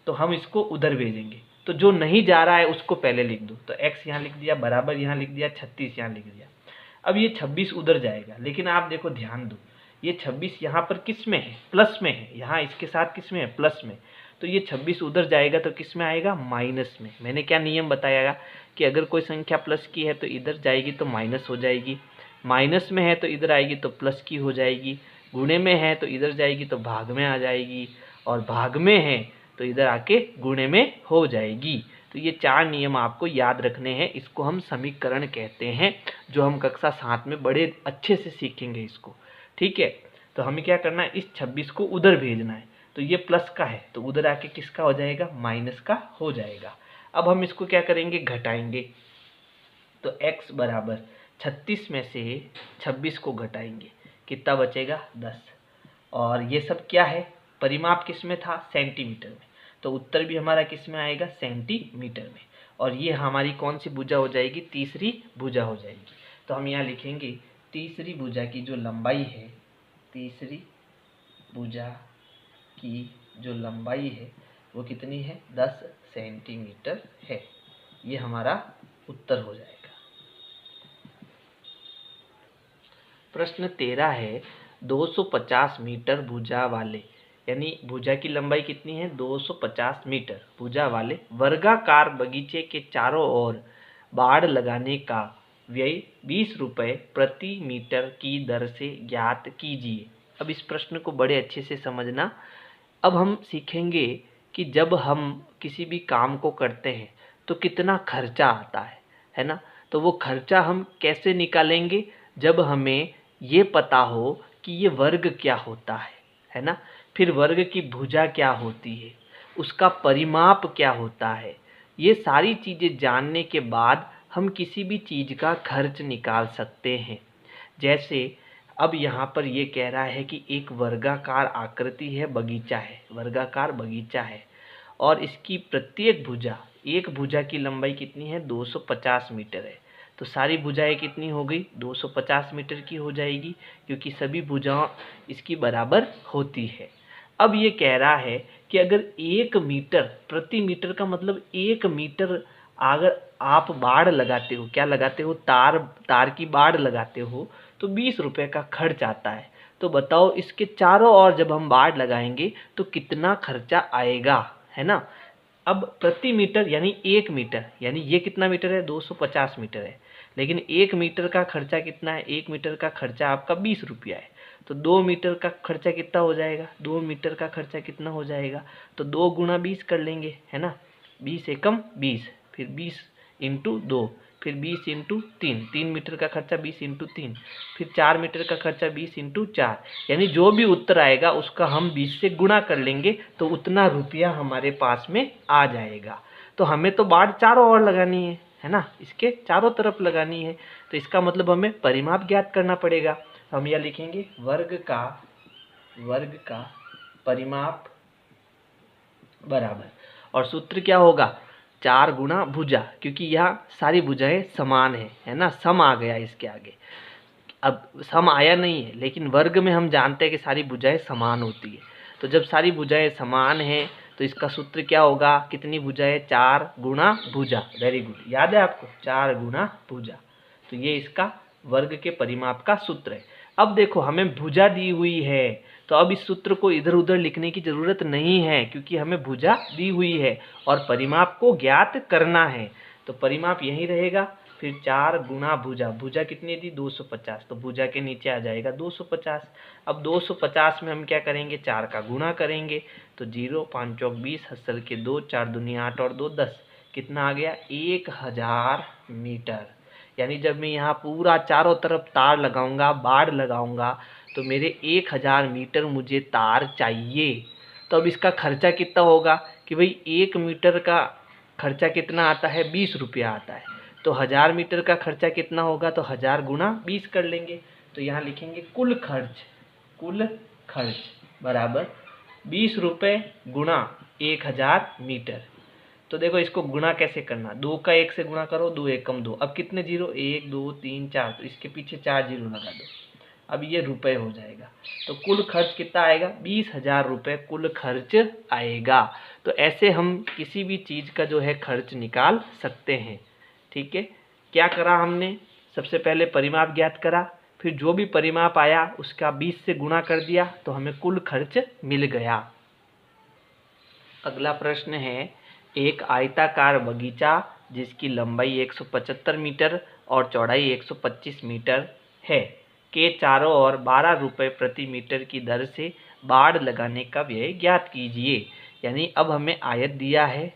तो हम इसको उधर भेजेंगे, तो जो नहीं जा रहा है उसको पहले लिख दो। तो x यहाँ लिख दिया, बराबर यहाँ लिख दिया, 36 यहाँ लिख दिया। अब ये 26 उधर जाएगा, लेकिन आप देखो ध्यान दो, ये 26 यहाँ पर किस में है? प्लस में है। यहाँ इसके साथ किस में है? प्लस में। तो ये 26 उधर जाएगा तो किस में आएगा? माइनस में। मैंने क्या नियम बताया कि अगर कोई संख्या प्लस की है तो इधर जाएगी तो माइनस हो जाएगी, माइनस में है तो इधर आएगी तो प्लस की हो जाएगी, गुणे में है तो इधर जाएगी तो भाग में आ जाएगी, और भाग में है तो इधर आके गुणे में हो जाएगी। तो ये 4 नियम आपको याद रखने हैं। इसको हम समीकरण कहते हैं, जो हम कक्षा 7 में बड़े अच्छे से सीखेंगे इसको। ठीक है, तो हमें क्या करना है? इस 26 को उधर भेजना है। तो ये प्लस का है तो उधर आके किसका हो जाएगा? माइनस का हो जाएगा। अब हम इसको क्या करेंगे? घटाएंगे। तो x बराबर 36 में से 26 को घटाएंगे, कितना बचेगा? 10। और ये सब क्या है? परिमाप किस में था? सेंटीमीटर में। तो उत्तर भी हमारा किस में आएगा? सेंटीमीटर में। और ये हमारी कौन सी भुजा हो जाएगी? तीसरी भुजा हो जाएगी। तो हम यहाँ लिखेंगे तीसरी भुजा की जो लंबाई है, तीसरी भुजा की जो लंबाई है वो कितनी है? 10 सेंटीमीटर है। ये हमारा उत्तर हो जाएगा। प्रश्न 13 है, 250 मीटर भुजा वाले, यानी भुजा की लंबाई कितनी है? 250 मीटर भुजा वाले वर्गाकार बगीचे के चारों ओर बाड़ लगाने का व्यय 20 रुपये प्रति मीटर की दर से ज्ञात कीजिए। अब इस प्रश्न को बड़े अच्छे से समझना। अब हम सीखेंगे कि जब हम किसी भी काम को करते हैं तो कितना खर्चा आता है ना? तो वो खर्चा हम कैसे निकालेंगे? जब हमें ये पता हो कि ये वर्ग क्या होता है ना? फिर वर्ग की भुजा क्या होती है, उसका परिमाप क्या होता है, ये सारी चीज़ें जानने के बाद हम किसी भी चीज़ का खर्च निकाल सकते हैं। जैसे अब यहाँ पर ये कह रहा है कि एक वर्गाकार आकृति है, बगीचा है, वर्गाकार बगीचा है और इसकी प्रत्येक भुजा, एक भुजा की लंबाई कितनी है 250 मीटर है। तो सारी भुजाएं कितनी हो गई 250 मीटर की हो जाएगी क्योंकि सभी भुजाएं इसकी बराबर होती है। अब ये कह रहा है कि अगर 1 मीटर प्रति मीटर का मतलब 1 मीटर अगर आप बाड़ लगाते हो, क्या लगाते हो, तार की बाड़ लगाते हो तो 20 रुपए का खर्च आता है। तो बताओ इसके चारों ओर जब हम बाड़ लगाएंगे तो कितना खर्चा आएगा, है ना। अब प्रति मीटर यानी 1 मीटर, यानी ये कितना मीटर है 250 मीटर है, लेकिन 1 मीटर का खर्चा कितना है, 1 मीटर का खर्चा आपका 20 रुपया है। तो 2 मीटर का खर्चा कितना हो जाएगा, 2 मीटर का खर्चा कितना हो जाएगा, तो 2 गुना 20 कर लेंगे, है ना। 20 एकम 20, फिर 20 इंटू 2, फिर 20 इंटू 3, 3 मीटर का खर्चा 20 इंटू 3, फिर 4 मीटर का खर्चा 20 इंटू 4, यानी जो भी उत्तर आएगा उसका हम 20 से गुणा कर लेंगे तो उतना रुपया हमारे पास में आ जाएगा। तो हमें तो बाड़ चारों ओर लगानी है ना, इसके चारों तरफ लगानी है। तो इसका मतलब हमें परिमाप ज्ञात करना पड़ेगा। हम यह लिखेंगे वर्ग का परिमाप बराबर, और सूत्र क्या होगा 4 गुना भुजा, क्योंकि यह सारी भुजाएं समान है ना, सम आ गया इसके आगे। अब सम आया नहीं है लेकिन वर्ग में हम जानते हैं कि सारी भुजाएं समान होती है। तो जब सारी भुजाएं समान हैं तो इसका सूत्र क्या होगा, कितनी भुजाएं 4 गुना भुजा, वेरी गुड, याद है आपको 4 गुना भुजा। तो ये इसका वर्ग के परिमाप का सूत्र है। अब देखो हमें भुजा दी हुई है तो अब इस सूत्र को इधर उधर लिखने की जरूरत नहीं है क्योंकि हमें भुजा दी हुई है और परिमाप को ज्ञात करना है। तो परिमाप यही रहेगा, फिर 4 गुना भुजा, भुजा कितनी दी 250, तो भुजा के नीचे आ जाएगा 250। अब 250 में हम क्या करेंगे 4 का गुणा करेंगे, तो 0 5 चौक 20, हसल के 2, 4 दूनी 8 और 2 10, कितना आ गया 1000 मीटर। यानी जब मैं यहाँ पूरा चारों तरफ तार लगाऊंगा, बाड़ लगाऊंगा तो मेरे 1000 मीटर मुझे तार चाहिए। तो अब इसका खर्चा कितना होगा कि भाई 1 मीटर का खर्चा कितना आता है 20 रुपया आता है, तो 1000 मीटर का खर्चा कितना होगा, तो 1000 गुना 20 कर लेंगे। तो यहाँ लिखेंगे कुल खर्च बराबर 20 रुपये गुणा 1000 मीटर। तो देखो इसको गुणा कैसे करना, 2 का 1 से गुणा करो, 2 एकम 2, अब कितने जीरो 1 2 3 4, तो इसके पीछे 4 जीरो लगा दो, अब ये रुपए हो जाएगा। तो कुल खर्च कितना आएगा 20,000 रुपये कुल खर्च आएगा। तो ऐसे हम किसी भी चीज़ का जो है खर्च निकाल सकते हैं। ठीक है, क्या करा हमने, सबसे पहले परिमाप ज्ञात करा, फिर जो भी परिमाप आया उसका 20 से गुणा कर दिया तो हमें कुल खर्च मिल गया। अगला प्रश्न है, एक आयताकार बगीचा जिसकी लंबाई 175 मीटर और चौड़ाई 125 मीटर है के चारों ओर 12 रुपये प्रति मीटर की दर से बाड़ लगाने का व्यय ज्ञात कीजिए। यानी अब हमें आयत दिया है,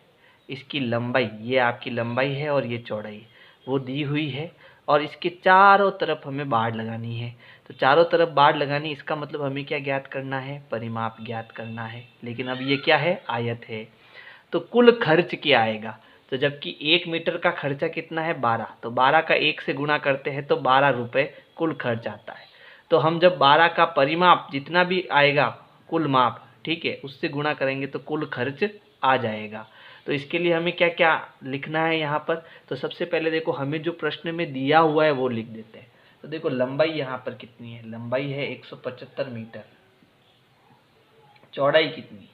इसकी लंबाई, ये आपकी लंबाई है और ये चौड़ाई वो दी हुई है और इसके चारों तरफ हमें बाड़ लगानी है। तो चारों तरफ बाड़ लगानी, इसका मतलब हमें क्या ज्ञात करना है, परिमाप ज्ञात करना है। लेकिन अब ये क्या है, आयत है, तो कुल खर्च क्या आएगा, तो जबकि 1 मीटर का खर्चा कितना है 12, तो 12 का 1 से गुणा करते हैं तो 12 रुपये कुल खर्च आता है। तो हम जब 12 का परिमाप जितना भी आएगा कुल माप, ठीक है, उससे गुणा करेंगे तो कुल खर्च आ जाएगा। तो इसके लिए हमें क्या क्या लिखना है यहाँ पर, तो सबसे पहले देखो हमें जो प्रश्न में दिया हुआ है वो लिख देते हैं। तो देखो लंबाई यहाँ पर कितनी है, लंबाई है 175 मीटर, चौड़ाई कितनी,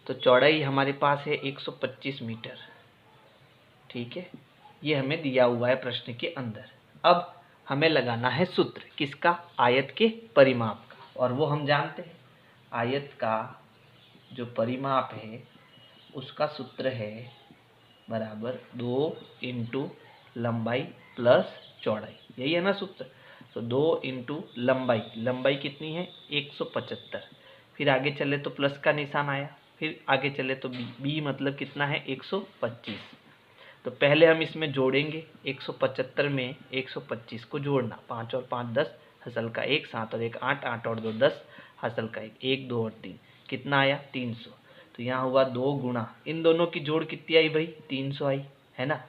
तो चौड़ाई हमारे पास है 125 मीटर। ठीक है, ये हमें दिया हुआ है प्रश्न के अंदर। अब हमें लगाना है सूत्र किसका, आयत के परिमाप का, और वो हम जानते हैं आयत का जो परिमाप है उसका सूत्र है बराबर 2 इंटू लंबाई प्लस चौड़ाई, यही है ना सूत्र। तो 2 इंटू लंबाई, लंबाई कितनी है 175, फिर आगे चले तो प्लस का निशान आया, फिर आगे चले तो बी मतलब कितना है 125। तो पहले हम इसमें जोड़ेंगे 175 में 125 को जोड़ना, 5 और 5 10, हसल का 1 7 और 1 8, 8 और 2 10, हसल का 1 1 2 और 3, कितना आया 300। तो यहाँ हुआ 2 गुना, इन दोनों की जोड़ कितनी आई भाई 300 आई, है ना।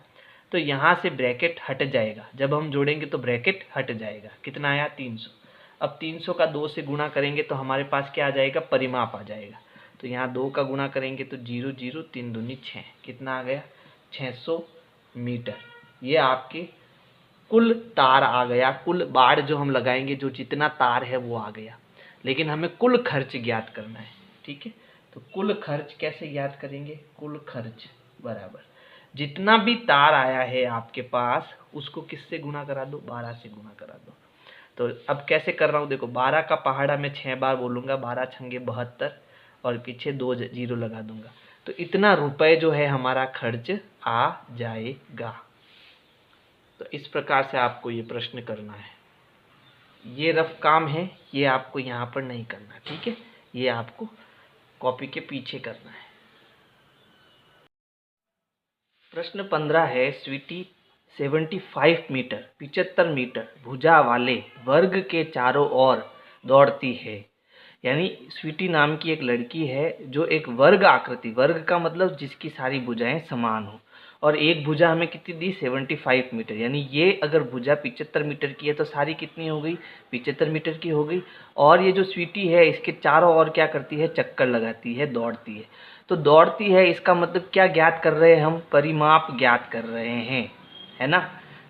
तो यहाँ से ब्रैकेट हट जाएगा, जब हम जोड़ेंगे तो ब्रैकेट हट जाएगा, कितना आया 300। अब 300 का 2 से गुणा करेंगे तो हमारे पास क्या आ जाएगा, परिमाप आ जाएगा। तो यहाँ 2 का गुणा करेंगे तो 0 0 3 दूनी 6, कितना आ गया 600 मीटर। ये आपके कुल तार आ गया, कुल बाड़ जो हम लगाएंगे, जो जितना तार है वो आ गया। लेकिन हमें कुल खर्च ज्ञात करना है, ठीक है। तो कुल खर्च कैसे ज्ञात करेंगे, कुल खर्च बराबर जितना भी तार आया है आपके पास उसको किससे गुणा करा दो, 12 से गुणा करा दो। तो अब कैसे कर रहा हूँ देखो, 12 का पहाड़ा मैं 6 बार बोलूँगा, 12 छंगे 72 और पीछे 2 0 लगा दूंगा। तो इतना रुपए जो है हमारा खर्च आ जाएगा। तो इस प्रकार से आपको ये प्रश्न करना है। ये रफ काम है, ये आपको यहाँ पर नहीं करना, ठीक है। ये आपको कॉपी के पीछे करना है। प्रश्न 15 है, स्वीटी 75 मीटर 75 मीटर भुजा वाले वर्ग के चारों ओर दौड़ती है। यानी स्वीटी नाम की एक लड़की है जो एक वर्ग आकृति, वर्ग का मतलब जिसकी सारी भुजाएं समान हो, और एक भुजा हमें कितनी दी 75 मीटर। यानी ये अगर भुजा 75 मीटर की है तो सारी कितनी हो गई, 75 मीटर की हो गई। और ये जो स्वीटी है इसके चारों ओर क्या करती है, चक्कर लगाती है, दौड़ती है। तो दौड़ती है इसका मतलब क्या ज्ञात कर रहे हैं हम, परिमाप ज्ञात कर रहे हैं, है ना।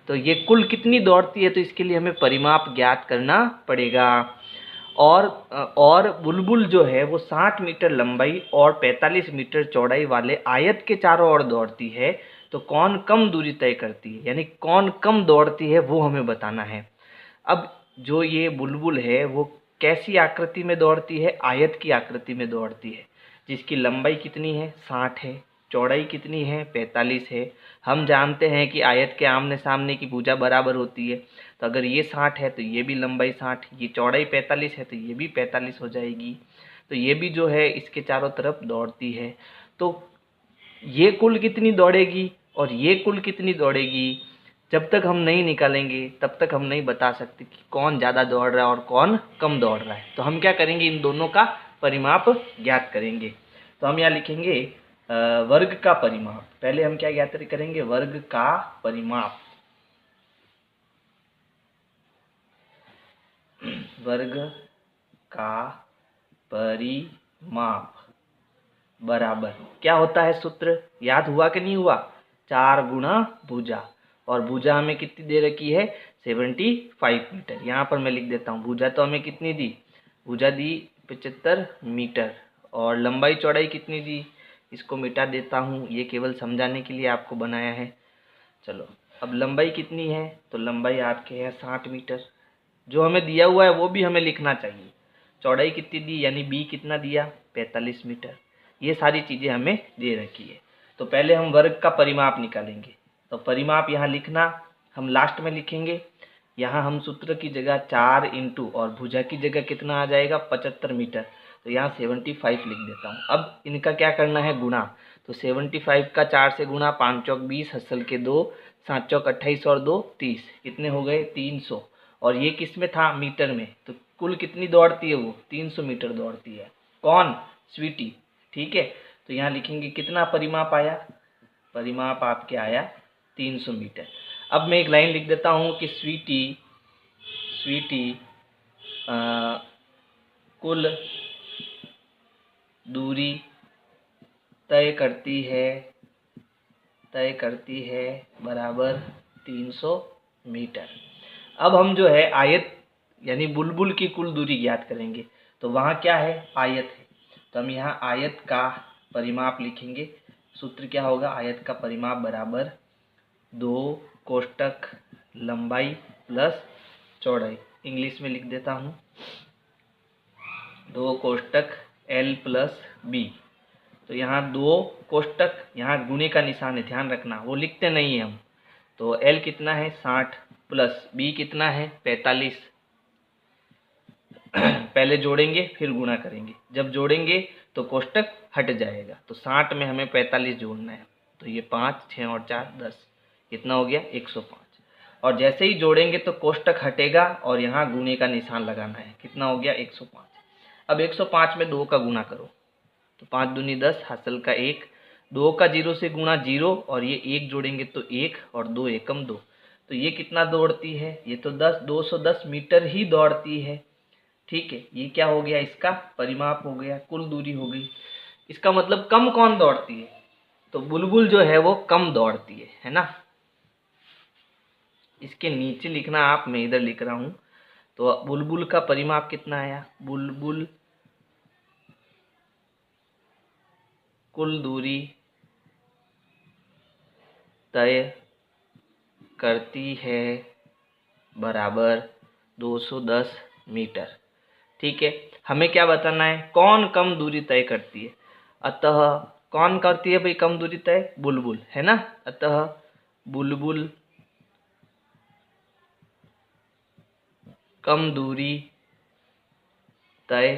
तो ये कुल कितनी दौड़ती है तो इसके लिए हमें परिमाप ज्ञात करना पड़ेगा। और बुलबुल जो है वो 60 मीटर लंबाई और 45 मीटर चौड़ाई वाले आयत के चारों ओर दौड़ती है। तो कौन कम दूरी तय करती है, यानी कौन कम दौड़ती है वो हमें बताना है। अब जो ये बुलबुल है वो कैसी आकृति में दौड़ती है, आयत की आकृति में दौड़ती है, जिसकी लंबाई कितनी है 60 है, चौड़ाई कितनी है 45 है। हम जानते हैं कि आयत के आमने सामने की भुजा बराबर होती है। तो अगर ये 60 है तो ये भी लंबाई 60, ये चौड़ाई 45 है तो ये भी 45 हो जाएगी। तो ये भी जो है इसके चारों तरफ दौड़ती है। तो ये कुल कितनी दौड़ेगी और ये कुल कितनी दौड़ेगी, जब तक हम नहीं निकालेंगे तब तक हम नहीं बता सकते कि कौन ज़्यादा दौड़ रहा है और कौन कम दौड़ रहा है। तो हम क्या करेंगे, इन दोनों का परिमाप ज्ञात करेंगे। तो हम यहाँ लिखेंगे वर्ग का परिमाप। पहले हम क्या ज्ञात करेंगे, वर्ग का परिमाप। वर्ग का परिमाप बराबर क्या होता है, सूत्र याद हुआ कि नहीं हुआ, 4 गुणा भुजा। और भुजा हमें कितनी दे रखी है 75 मीटर। यहाँ पर मैं लिख देता हूँ, भुजा तो हमें कितनी दी, भुजा दी 75 मीटर और लंबाई चौड़ाई कितनी दी, इसको मिटा देता हूँ, ये केवल समझाने के लिए आपको बनाया है। चलो अब लंबाई कितनी है, तो लंबाई आपके है 60 मीटर। जो हमें दिया हुआ है वो भी हमें लिखना चाहिए। चौड़ाई कितनी दी, यानी बी कितना दिया 45 मीटर। ये सारी चीज़ें हमें दे रखी है। तो पहले हम वर्ग का परिमाप निकालेंगे। तो परिमाप यहाँ लिखना हम लास्ट में लिखेंगे। यहाँ हम सूत्र की जगह 4 इंटू और भुजा की जगह कितना आ जाएगा 75 मीटर। तो यहाँ 75 लिख देता हूँ। अब इनका क्या करना है, गुणा। तो 75 का 4 से गुणा, 5 चौक 20, हसल के 2, 7 चौक 28 और 2 30, कितने हो गए 300। और ये किस में था, मीटर में। तो कुल कितनी दौड़ती है वो 300 मीटर दौड़ती है। कौन, स्वीटी, ठीक है। तो यहाँ लिखेंगे कितना परिमाप आया, परिमाप आपके आया 300 मीटर। अब मैं एक लाइन लिख देता हूँ कि स्वीटी कुल दूरी तय करती है बराबर 300 मीटर। अब हम जो है आयत यानी बुलबुल की कुल दूरी ज्ञात करेंगे। तो वहाँ क्या है, आयत है। तो हम यहाँ आयत का परिमाप लिखेंगे। सूत्र क्या होगा, आयत का परिमाप बराबर 2 कोष्टक लंबाई प्लस चौड़ाई। इंग्लिश में लिख देता हूँ, 2 कोष्टक L प्लस B। तो यहाँ 2 कोष्टक, यहाँ गुणे का निशान है, ध्यान रखना, वो लिखते नहीं है हम। तो L कितना है 60 प्लस B कितना है 45। पहले जोड़ेंगे फिर गुणा करेंगे, जब जोड़ेंगे तो कोष्टक हट जाएगा। तो 60 में हमें 45 जोड़ना है। तो ये 5 6 और 4 10, कितना हो गया 105। और जैसे ही जोड़ेंगे तो कोष्टक हटेगा और यहाँ गुणे का निशान लगाना है, कितना हो गया 105। अब 105 में 2 का गुणा करो, तो 5 दूनी 10, हासिल का 1, 2 का 0 से गुणा 0 और ये 1 जोड़ेंगे तो 1 और 2 एकम 2। तो ये कितना दौड़ती है, ये तो 210 मीटर ही दौड़ती है। ठीक है, ये क्या हो गया, इसका परिमाप हो गया, कुल दूरी हो गई। इसका मतलब कम कौन दौड़ती है, तो बुलबुल जो है वो कम दौड़ती है ना। इसके नीचे लिखना आप, मैं इधर लिख रहा हूं। तो बुलबुल का परिमाप कितना आया, बुलबुल कुल दूरी तय करती है बराबर 210 मीटर। ठीक है, हमें क्या बताना है, कौन कम दूरी तय करती है। अतः कौन करती है भाई कम दूरी तय, बुलबुल, है ना। अतः बुलबुल कम दूरी तय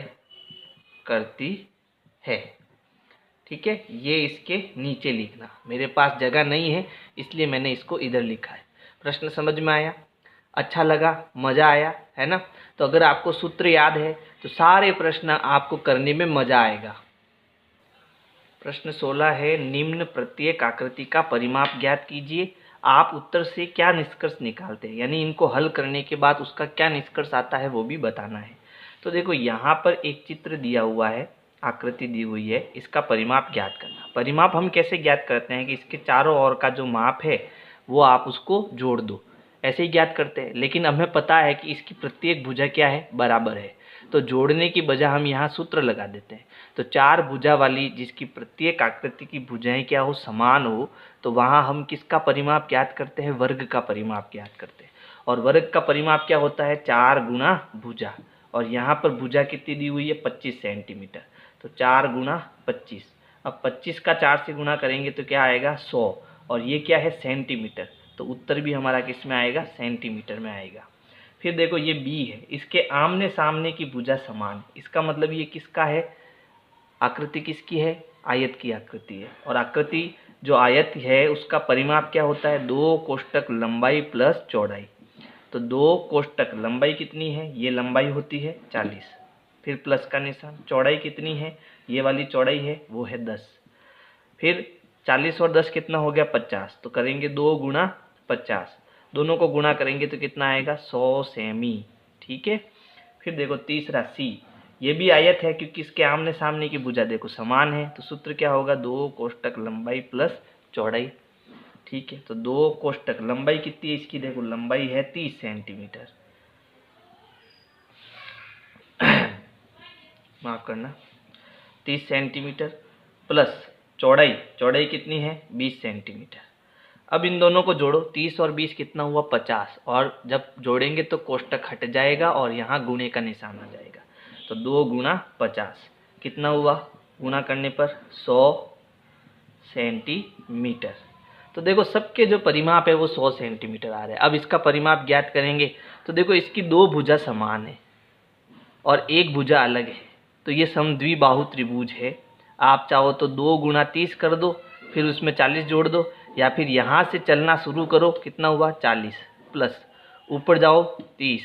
करती है। ठीक है, ये इसके नीचे लिखना, मेरे पास जगह नहीं है इसलिए मैंने इसको इधर लिखा है। प्रश्न समझ में आया, अच्छा लगा, मज़ा आया, है ना। तो अगर आपको सूत्र याद है तो सारे प्रश्न आपको करने में मज़ा आएगा। प्रश्न 16 है, निम्न प्रत्येक आकृति का परिमाप ज्ञात कीजिए। आप उत्तर से क्या निष्कर्ष निकालते हैं, यानी इनको हल करने के बाद उसका क्या निष्कर्ष आता है वो भी बताना है। तो देखो यहाँ पर एक चित्र दिया हुआ है, आकृति दी हुई है, इसका परिमाप ज्ञात करना। परिमाप हम कैसे ज्ञात करते हैं कि इसके चारों ओर का जो माप है वो आप उसको जोड़ दो, ऐसे ही ज्ञात करते हैं। लेकिन हमें पता है कि इसकी प्रत्येक भुजा क्या है, बराबर है, तो जोड़ने की बजाय हम यहाँ सूत्र लगा देते हैं। तो चार भुजा वाली जिसकी प्रत्येक आकृति की भुजाएं क्या हो, समान हो, तो वहाँ हम किसका परिमाप ज्ञात करते हैं, वर्ग का परिमाप ज्ञात करते हैं। और वर्ग का परिमाप क्या होता है, 4 गुना भुजा। और यहाँ पर भुजा कितनी दी हुई है, 25 सेंटीमीटर। तो 4 गुना 25। अब 25 का 4 से गुना करेंगे तो क्या आएगा, 100। और ये क्या है, सेंटीमीटर। तो उत्तर भी हमारा किस में आएगा, सेंटीमीटर में आएगा। फिर देखो ये बी है, इसके आमने सामने की भुजा समान, इसका मतलब ये किसका है, आकृति किसकी है, आयत की आकृति है। और आकृति जो आयत है उसका परिमाप क्या होता है, 2 कोष्ठक लंबाई प्लस चौड़ाई। तो 2 कोष्ठक लंबाई कितनी है, ये लंबाई होती है 40, फिर प्लस का निशान। चौड़ाई कितनी है, ये वाली चौड़ाई है वो है 10। फिर 40 और 10 कितना हो गया, 50। तो करेंगे 2 गुना 50, दोनों को गुणा करेंगे तो कितना आएगा, 100 सेमी। ठीक है। फिर देखो तीसरा सी, ये भी आयत है क्योंकि इसके आमने सामने की भुजा देखो समान है। तो सूत्र क्या होगा, 2 कोष्ठक लंबाई प्लस चौड़ाई। ठीक है, तो 2 कोष्ठक लंबाई कितनी है इसकी, देखो लंबाई है 30 सेंटीमीटर, माफ करना 30 सेंटीमीटर, प्लस चौड़ाई कितनी है, 20 सेंटीमीटर। अब इन दोनों को जोड़ो, 30 और 20 कितना हुआ, 50। और जब जोड़ेंगे तो कोष्ठक हट जाएगा और यहाँ गुणे का निशान आ जाएगा। तो 2 गुना 50 कितना हुआ, गुणा करने पर 100 सेंटीमीटर। तो देखो सबके जो परिमाप है वो 100 सेंटीमीटर आ रहे हैं। अब इसका परिमाप ज्ञात करेंगे तो देखो इसकी 2 भुजा समान है और एक भुजा अलग है, तो ये समद्विबाहु त्रिभुज है। आप चाहो तो 2 गुना 30 कर दो, फिर उसमें 40 जोड़ दो, या फिर यहाँ से चलना शुरू करो, कितना हुआ 40, प्लस ऊपर जाओ 30,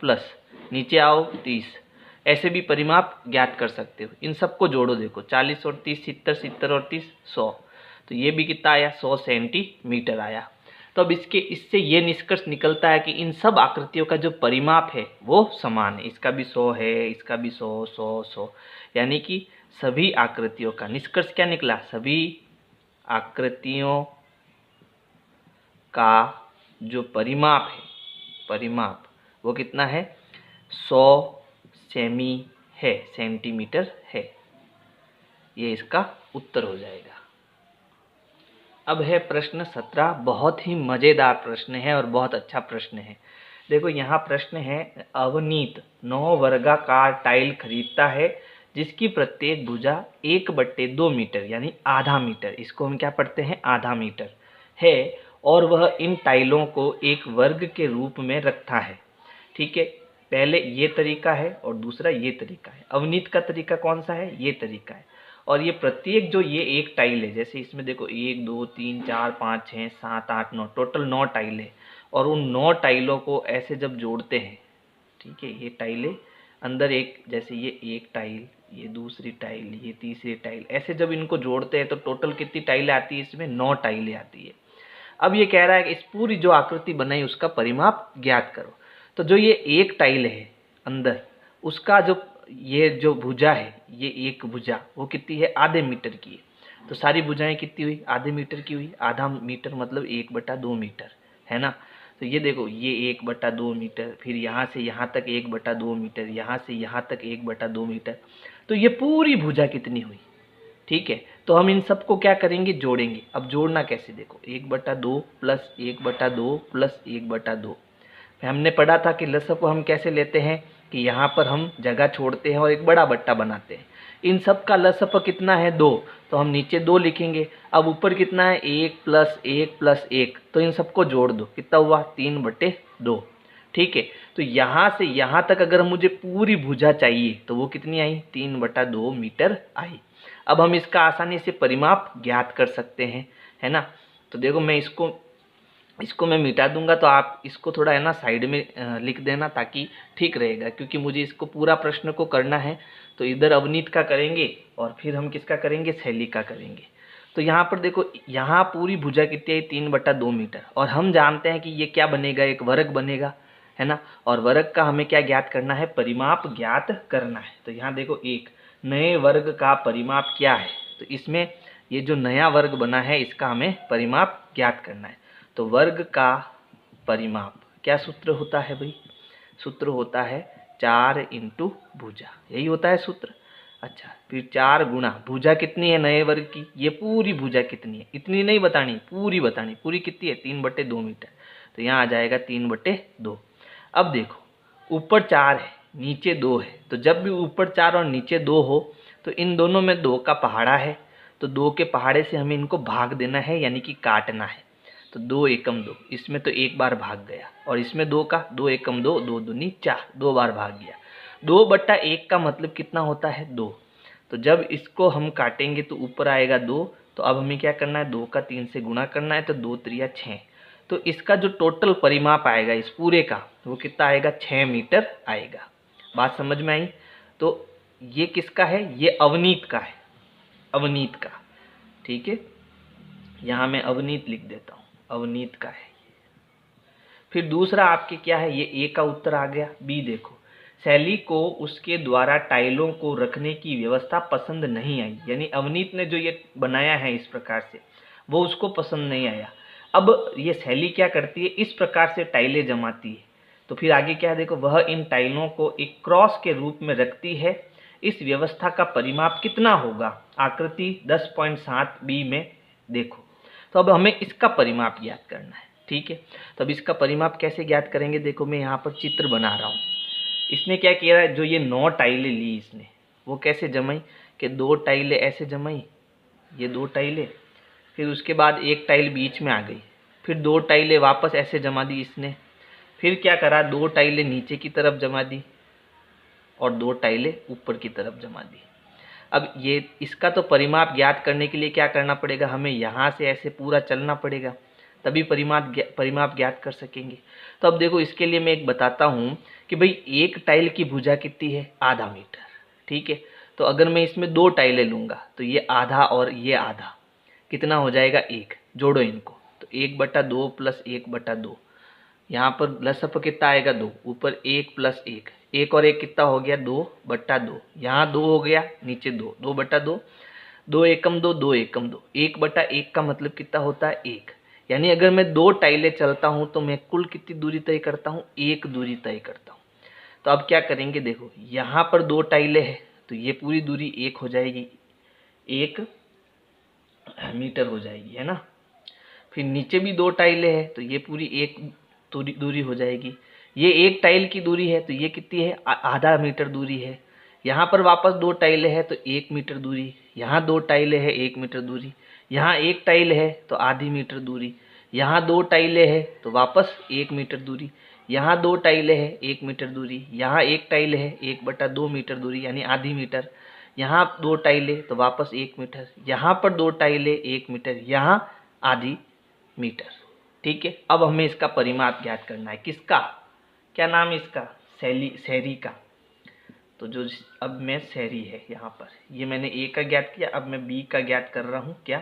प्लस नीचे आओ 30, ऐसे भी परिमाप ज्ञात कर सकते हो। इन सबको जोड़ो, देखो 40 और 30 70, 70 और 30 100, तो ये भी कितना आया, 100 सेंटीमीटर आया। तो अब इससे ये निष्कर्ष निकलता है कि इन सब आकृतियों का जो परिमाप है वो समान है। इसका भी 100 है, इसका भी 100 100 100, यानी कि सभी आकृतियों का निष्कर्ष क्या निकला, सभी आकृतियों का जो परिमाप है, परिमाप वो कितना है, 100 सेमी है, सेंटीमीटर है। ये इसका उत्तर हो जाएगा। अब है प्रश्न 17, बहुत ही मज़ेदार प्रश्न है और बहुत अच्छा प्रश्न है। देखो यहाँ प्रश्न है, अवनीत 9 वर्गाकार टाइल खरीदता है जिसकी प्रत्येक भुजा 1/2 मीटर यानी आधा मीटर, इसको हम क्या पढ़ते हैं, आधा मीटर है, और वह इन टाइलों को एक वर्ग के रूप में रखता है। ठीक है, पहले ये तरीका है और दूसरा ये तरीका है। अवनीत का तरीका कौन सा है, ये तरीका है। और ये प्रत्येक जो ये एक टाइल है, जैसे इसमें देखो 1 2 3 4 5 6 7 8 9, टोटल 9 टाइल है। और उन 9 टाइलों को ऐसे जब जोड़ते हैं, ठीक है, ये टाइलें अंदर एक, जैसे ये एक टाइल, ये दूसरी टाइल, ये तीसरी टाइल, ऐसे जब इनको जोड़ते हैं तो टोटल कितनी टाइलें आती है, इसमें 9 टाइलें आती है। अब ये कह रहा है कि इस पूरी जो आकृति बनाई उसका परिमाप ज्ञात करो। तो जो ये एक टाइल है अंदर, उसका जो ये जो भुजा है, ये एक भुजा वो कितनी है, आधे मीटर की है। तो सारी भुजाएं कितनी हुई, आधे मीटर की हुई। आधा मीटर मतलब 1/2 मीटर, है ना। तो ये देखो, ये 1/2 मीटर, फिर यहाँ से यहाँ तक 1/2 मीटर, यहाँ से यहाँ तक 1/2 मीटर। तो ये पूरी भुजा कितनी हुई, ठीक है। तो हम इन सबको क्या करेंगे, जोड़ेंगे। अब जोड़ना कैसे, देखो 1/2 प्लस 1/2 प्लस 1/2। हमने पढ़ा था कि लसअ को हम कैसे लेते हैं कि यहाँ पर हम जगह छोड़ते हैं और एक बड़ा बट्टा बनाते हैं। इन सब का लसअ कितना है, 2, तो हम नीचे 2 लिखेंगे। अब ऊपर कितना है, 1 प्लस 1 प्लस 1, तो इन सबको जोड़ दो, कितना हुआ, 3/2, ठीक है। तो यहाँ से यहाँ तक अगर मुझे पूरी भुजा चाहिए तो वो कितनी आई, 3/2 मीटर आई। अब हम इसका आसानी से परिमाप ज्ञात कर सकते हैं, है ना। तो देखो मैं इसको मैं मिटा दूंगा, तो आप इसको थोड़ा है ना साइड में लिख देना, ताकि ठीक रहेगा, क्योंकि मुझे इसको पूरा प्रश्न को करना है। तो इधर अवनीत का करेंगे और फिर हम किसका करेंगे, शैली का करेंगे। तो यहाँ पर देखो, यहाँ पूरी भुजा कितनी है, 3/2 मीटर, और हम जानते हैं कि ये क्या बनेगा, एक वर्ग बनेगा, है ना। और वर्ग का हमें क्या ज्ञात करना है, परिमाप ज्ञात करना है। तो यहाँ देखो, एक नए वर्ग का परिमाप क्या है, तो इसमें ये जो नया वर्ग बना है इसका हमें परिमाप ज्ञात करना है। तो वर्ग का परिमाप क्या सूत्र होता है भाई, सूत्र होता है 4 × भुजा, यही होता है सूत्र। अच्छा, फिर 4 गुणा भुजा कितनी है नए वर्ग की, ये पूरी भुजा कितनी है, इतनी नहीं बतानी, पूरी बतानी, पूरी कितनी है, 3/2 मीटर। तो यहाँ आ जाएगा 3/2। अब देखो, ऊपर 4 है, नीचे 2 है, तो जब भी ऊपर 4 और नीचे 2 हो तो इन दोनों में 2 का पहाड़ा है, तो 2 के पहाड़े से हमें इनको भाग देना है, यानी कि काटना है। तो 2 एकम 2, इसमें तो एक बार भाग गया, और इसमें 2 का 2 एकम 2, 2 दूनी 4, 2 बार भाग गया। 2/1 का मतलब कितना होता है, 2। तो जब इसको हम काटेंगे तो ऊपर आएगा 2, तो अब हमें क्या करना है, 2 का 3 से गुणा करना है, तो 2 3 6। तो इसका जो टोटल परिमाप आएगा इस पूरे का, वो कितना आएगा, 6 मीटर आएगा। बात समझ में आई। तो ये किसका है, ये अवनीत का है, अवनीत का, ठीक है। यहाँ मैं अवनीत लिख देता हूँ, अवनीत का है। फिर दूसरा आपके क्या है, ये ए का उत्तर आ गया। बी देखो, शैली को उसके द्वारा टाइलों को रखने की व्यवस्था पसंद नहीं आई, यानी अवनीत ने जो ये बनाया है इस प्रकार से, वो उसको पसंद नहीं आया। अब ये शैली क्या करती है, इस प्रकार से टाइलें जमाती है। तो फिर आगे क्या है, देखो, वह इन टाइलों को एक क्रॉस के रूप में रखती है। इस व्यवस्था का परिमाप कितना होगा, आकृति 10.7 बी में देखो। तो अब हमें इसका परिमाप ज्ञात करना है, ठीक है। तो अब इसका परिमाप कैसे ज्ञात करेंगे, देखो मैं यहाँ पर चित्र बना रहा हूँ। इसने क्या किया है, जो ये 9 टाइलें ली इसने, वो कैसे जमाई, कि 2 टाइलें ऐसे जमाई, ये 2 टाइलें, फिर उसके बाद एक टाइल बीच में आ गई, फिर 2 टाइलें वापस ऐसे जमा दी इसने, फिर क्या करा, 2 टाइलें नीचे की तरफ जमा दी और 2 टाइलें ऊपर की तरफ जमा दी। अब ये इसका तो परिमाप ज्ञात करने के लिए क्या करना पड़ेगा, हमें यहाँ से ऐसे पूरा चलना पड़ेगा, तभी परिमाप ज्ञात कर सकेंगे। तो अब देखो, इसके लिए मैं एक बताता हूँ कि भाई एक टाइल की भुजा कितनी है, आधा मीटर, ठीक है। तो अगर मैं इसमें 2 टाइलें लूँगा तो ये आधा और ये आधा कितना हो जाएगा, 1, जोड़ो इनको, तो 1/2 प्लस 1/2, यहाँ पर लसअ कितना आएगा, 2, ऊपर 1 प्लस 1, 1 और 1 कितना हो गया, 2/2, यहाँ 2 हो गया, नीचे 2, 2/2, 2 एकम 2, 2 एकम 2, 1/1 का मतलब कितना होता है, 1। यानी अगर मैं 2 टाइलें चलता हूँ तो मैं कुल कितनी दूरी तय करता हूँ, 1 दूरी तय करता हूँ। तो अब क्या करेंगे, देखो यहाँ पर 2 टाइलें हैं, तो ये पूरी दूरी 1 हो जाएगी, 1 मीटर हो जाएगी, है ना। फिर नीचे भी 2 टाइलें हैं, तो ये पूरी 1 दूरी हो जाएगी। ये एक टाइल की दूरी है, तो ये कितनी है, आधा मीटर दूरी है। यहाँ पर वापस 2 टाइलें हैं, तो 1 मीटर दूरी, यहाँ 2 टाइलें हैं, 1 मीटर दूरी, यहाँ 1 टाइल है तो आधी मीटर दूरी, यहाँ 2 टाइलें हैं तो वापस 1 मीटर दूरी, यहाँ 2 टाइलें हैं, 1 मीटर दूरी, यहाँ 1 टाइल है, 1/2 मीटर दूरी यानी आधी मीटर, यहाँ 2 टाइलें तो वापस 1 मीटर, यहाँ पर 2 टाइलें 1 मीटर, यहाँ आधी मीटर, ठीक है। अब हमें इसका परिमाप ज्ञात करना है, किसका, क्या नाम है इसका, शैली का। तो जो अब मैं शैली है यहाँ पर, ये मैंने ए का ज्ञात किया, अब मैं बी का ज्ञात कर रहा हूँ। क्या,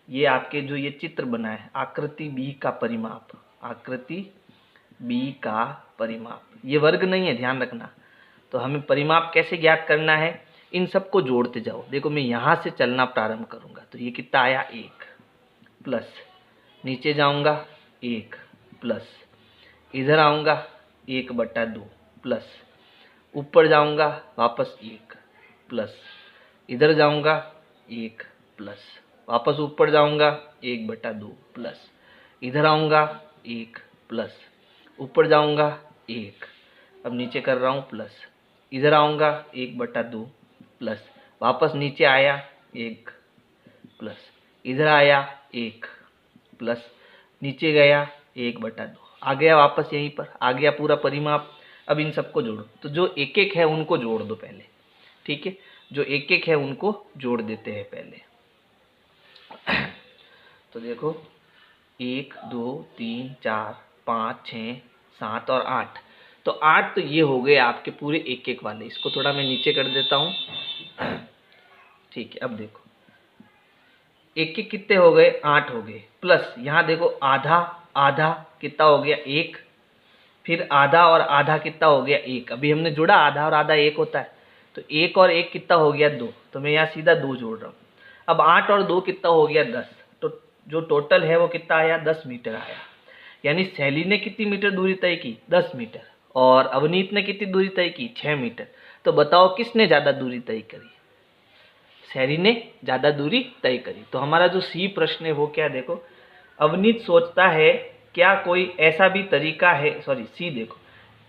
ये आपके जो ये चित्र बना है, आकृति बी का परिमाप, आकृति बी का परिमाप, ये वर्ग नहीं है, ध्यान रखना। तो हमें परिमाप कैसे ज्ञात करना है, इन सबको जोड़ते जाओ। देखो मैं यहाँ से चलना प्रारंभ करूँगा तो ये कितना आया 1 प्लस, नीचे जाऊँगा 1 प्लस, इधर आऊँगा 1/2 प्लस, ऊपर जाऊँगा वापस 1 प्लस, इधर जाऊँगा 1 प्लस, वापस ऊपर जाऊँगा 1/2 प्लस, इधर आऊँगा 1 प्लस, ऊपर जाऊँगा 1, अब नीचे कर रहा हूँ प्लस, इधर आऊँगा 1/2 प्लस, वापस नीचे आया 1 प्लस, इधर आया 1 प्लस, नीचे गया 1/2, आ गया वापस यहीं पर, आ गया पूरा परिमाप। अब इन सबको जोड़ो, तो जो एक एक है उनको जोड़ दो पहले, ठीक है, जो एक एक है उनको जोड़ देते हैं पहले। तो देखो 1 2 3 4 5 6 7 और 8, तो 8 तो ये हो गए आपके पूरे एक एक वाले। इसको थोड़ा मैं नीचे कर देता हूँ, ठीक है। अब देखो एक एक कितने हो गए, 8 हो गए, प्लस यहाँ देखो आधा आधा कितना हो गया 1, फिर आधा और आधा कितना हो गया 1। अभी हमने जोड़ा आधा और आधा 1 होता है, तो 1 और 1 कितना हो गया 2, तो मैं यहाँ सीधा 2 जोड़ रहा हूँ। अब 8 और 2 कितना हो गया 10, तो जो टोटल है वो कितना आया 10 मीटर आया। यानी शैली ने कितनी मीटर दूरी तय की 10 मीटर, और अवनीत ने कितनी दूरी तय की 6 मीटर। तो बताओ किसने ज़्यादा दूरी तय करी, शैली ने ज़्यादा दूरी तय करी। तो हमारा जो सी प्रश्न है वो क्या, देखो अवनीत सोचता है क्या कोई ऐसा भी तरीका है, सॉरी सी देखो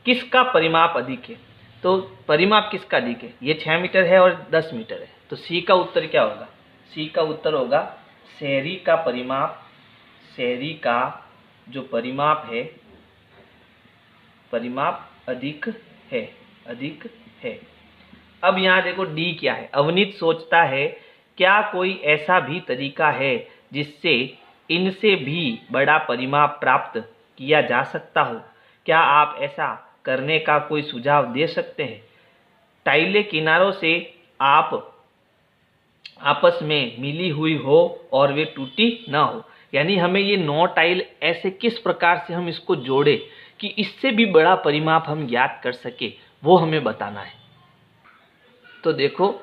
किसका परिमाप अधिक है, तो परिमाप किसका अधिक है, ये 6 मीटर है और 10 मीटर है, तो सी का उत्तर क्या होगा, सी का उत्तर होगा शहरी का परिमाप, शहरी का जो परिमाप है परिमाप अधिक है, अधिक है। अब यहाँ देखो डी क्या है, अवनीत सोचता है क्या कोई ऐसा भी तरीका है जिससे इनसे भी बड़ा परिमाप प्राप्त किया जा सकता हो, क्या आप ऐसा करने का कोई सुझाव दे सकते हैं। टाइलें किनारों से आप आपस में मिली हुई हो और वे टूटी ना हो, यानी हमें ये 9 टाइल ऐसे किस प्रकार से हम इसको जोड़े कि इससे भी बड़ा परिमाप हम ज्ञात कर सके, वो हमें बताना है। तो देखो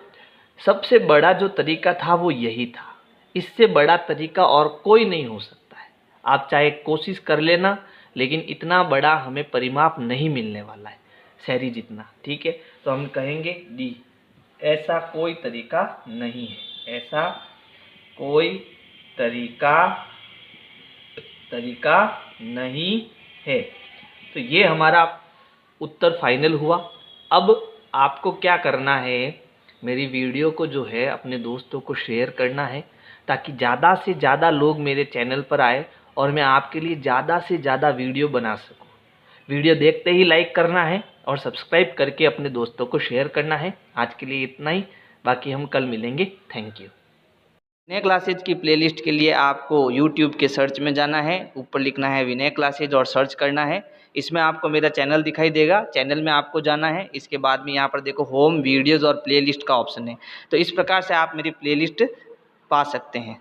सबसे बड़ा जो तरीका था वो यही था, इससे बड़ा तरीका और कोई नहीं हो सकता है। आप चाहे कोशिश कर लेना, लेकिन इतना बड़ा हमें परिमाप नहीं मिलने वाला है शहरी जितना, ठीक है। तो हम कहेंगे डी, ऐसा कोई तरीका नहीं है, ऐसा कोई तरीका नहीं है। तो ये हमारा उत्तर फाइनल हुआ। अब आपको क्या करना है, मेरी वीडियो को जो है अपने दोस्तों को शेयर करना है, ताकि ज़्यादा से ज़्यादा लोग मेरे चैनल पर आए और मैं आपके लिए ज़्यादा से ज़्यादा वीडियो बना सकूं। वीडियो देखते ही लाइक करना है और सब्सक्राइब करके अपने दोस्तों को शेयर करना है। आज के लिए इतना ही, बाकी हम कल मिलेंगे। Thank you. विनय क्लासेज की प्लेलिस्ट के लिए आपको YouTube के सर्च में जाना है, ऊपर लिखना है विनय क्लासेज और सर्च करना है। इसमें आपको मेरा चैनल दिखाई देगा, चैनल में आपको जाना है। इसके बाद में यहाँ पर देखो होम वीडियोज़ और प्लेलिस्ट का ऑप्शन है, तो इस प्रकार से आप मेरी प्लेलिस्ट पा सकते हैं।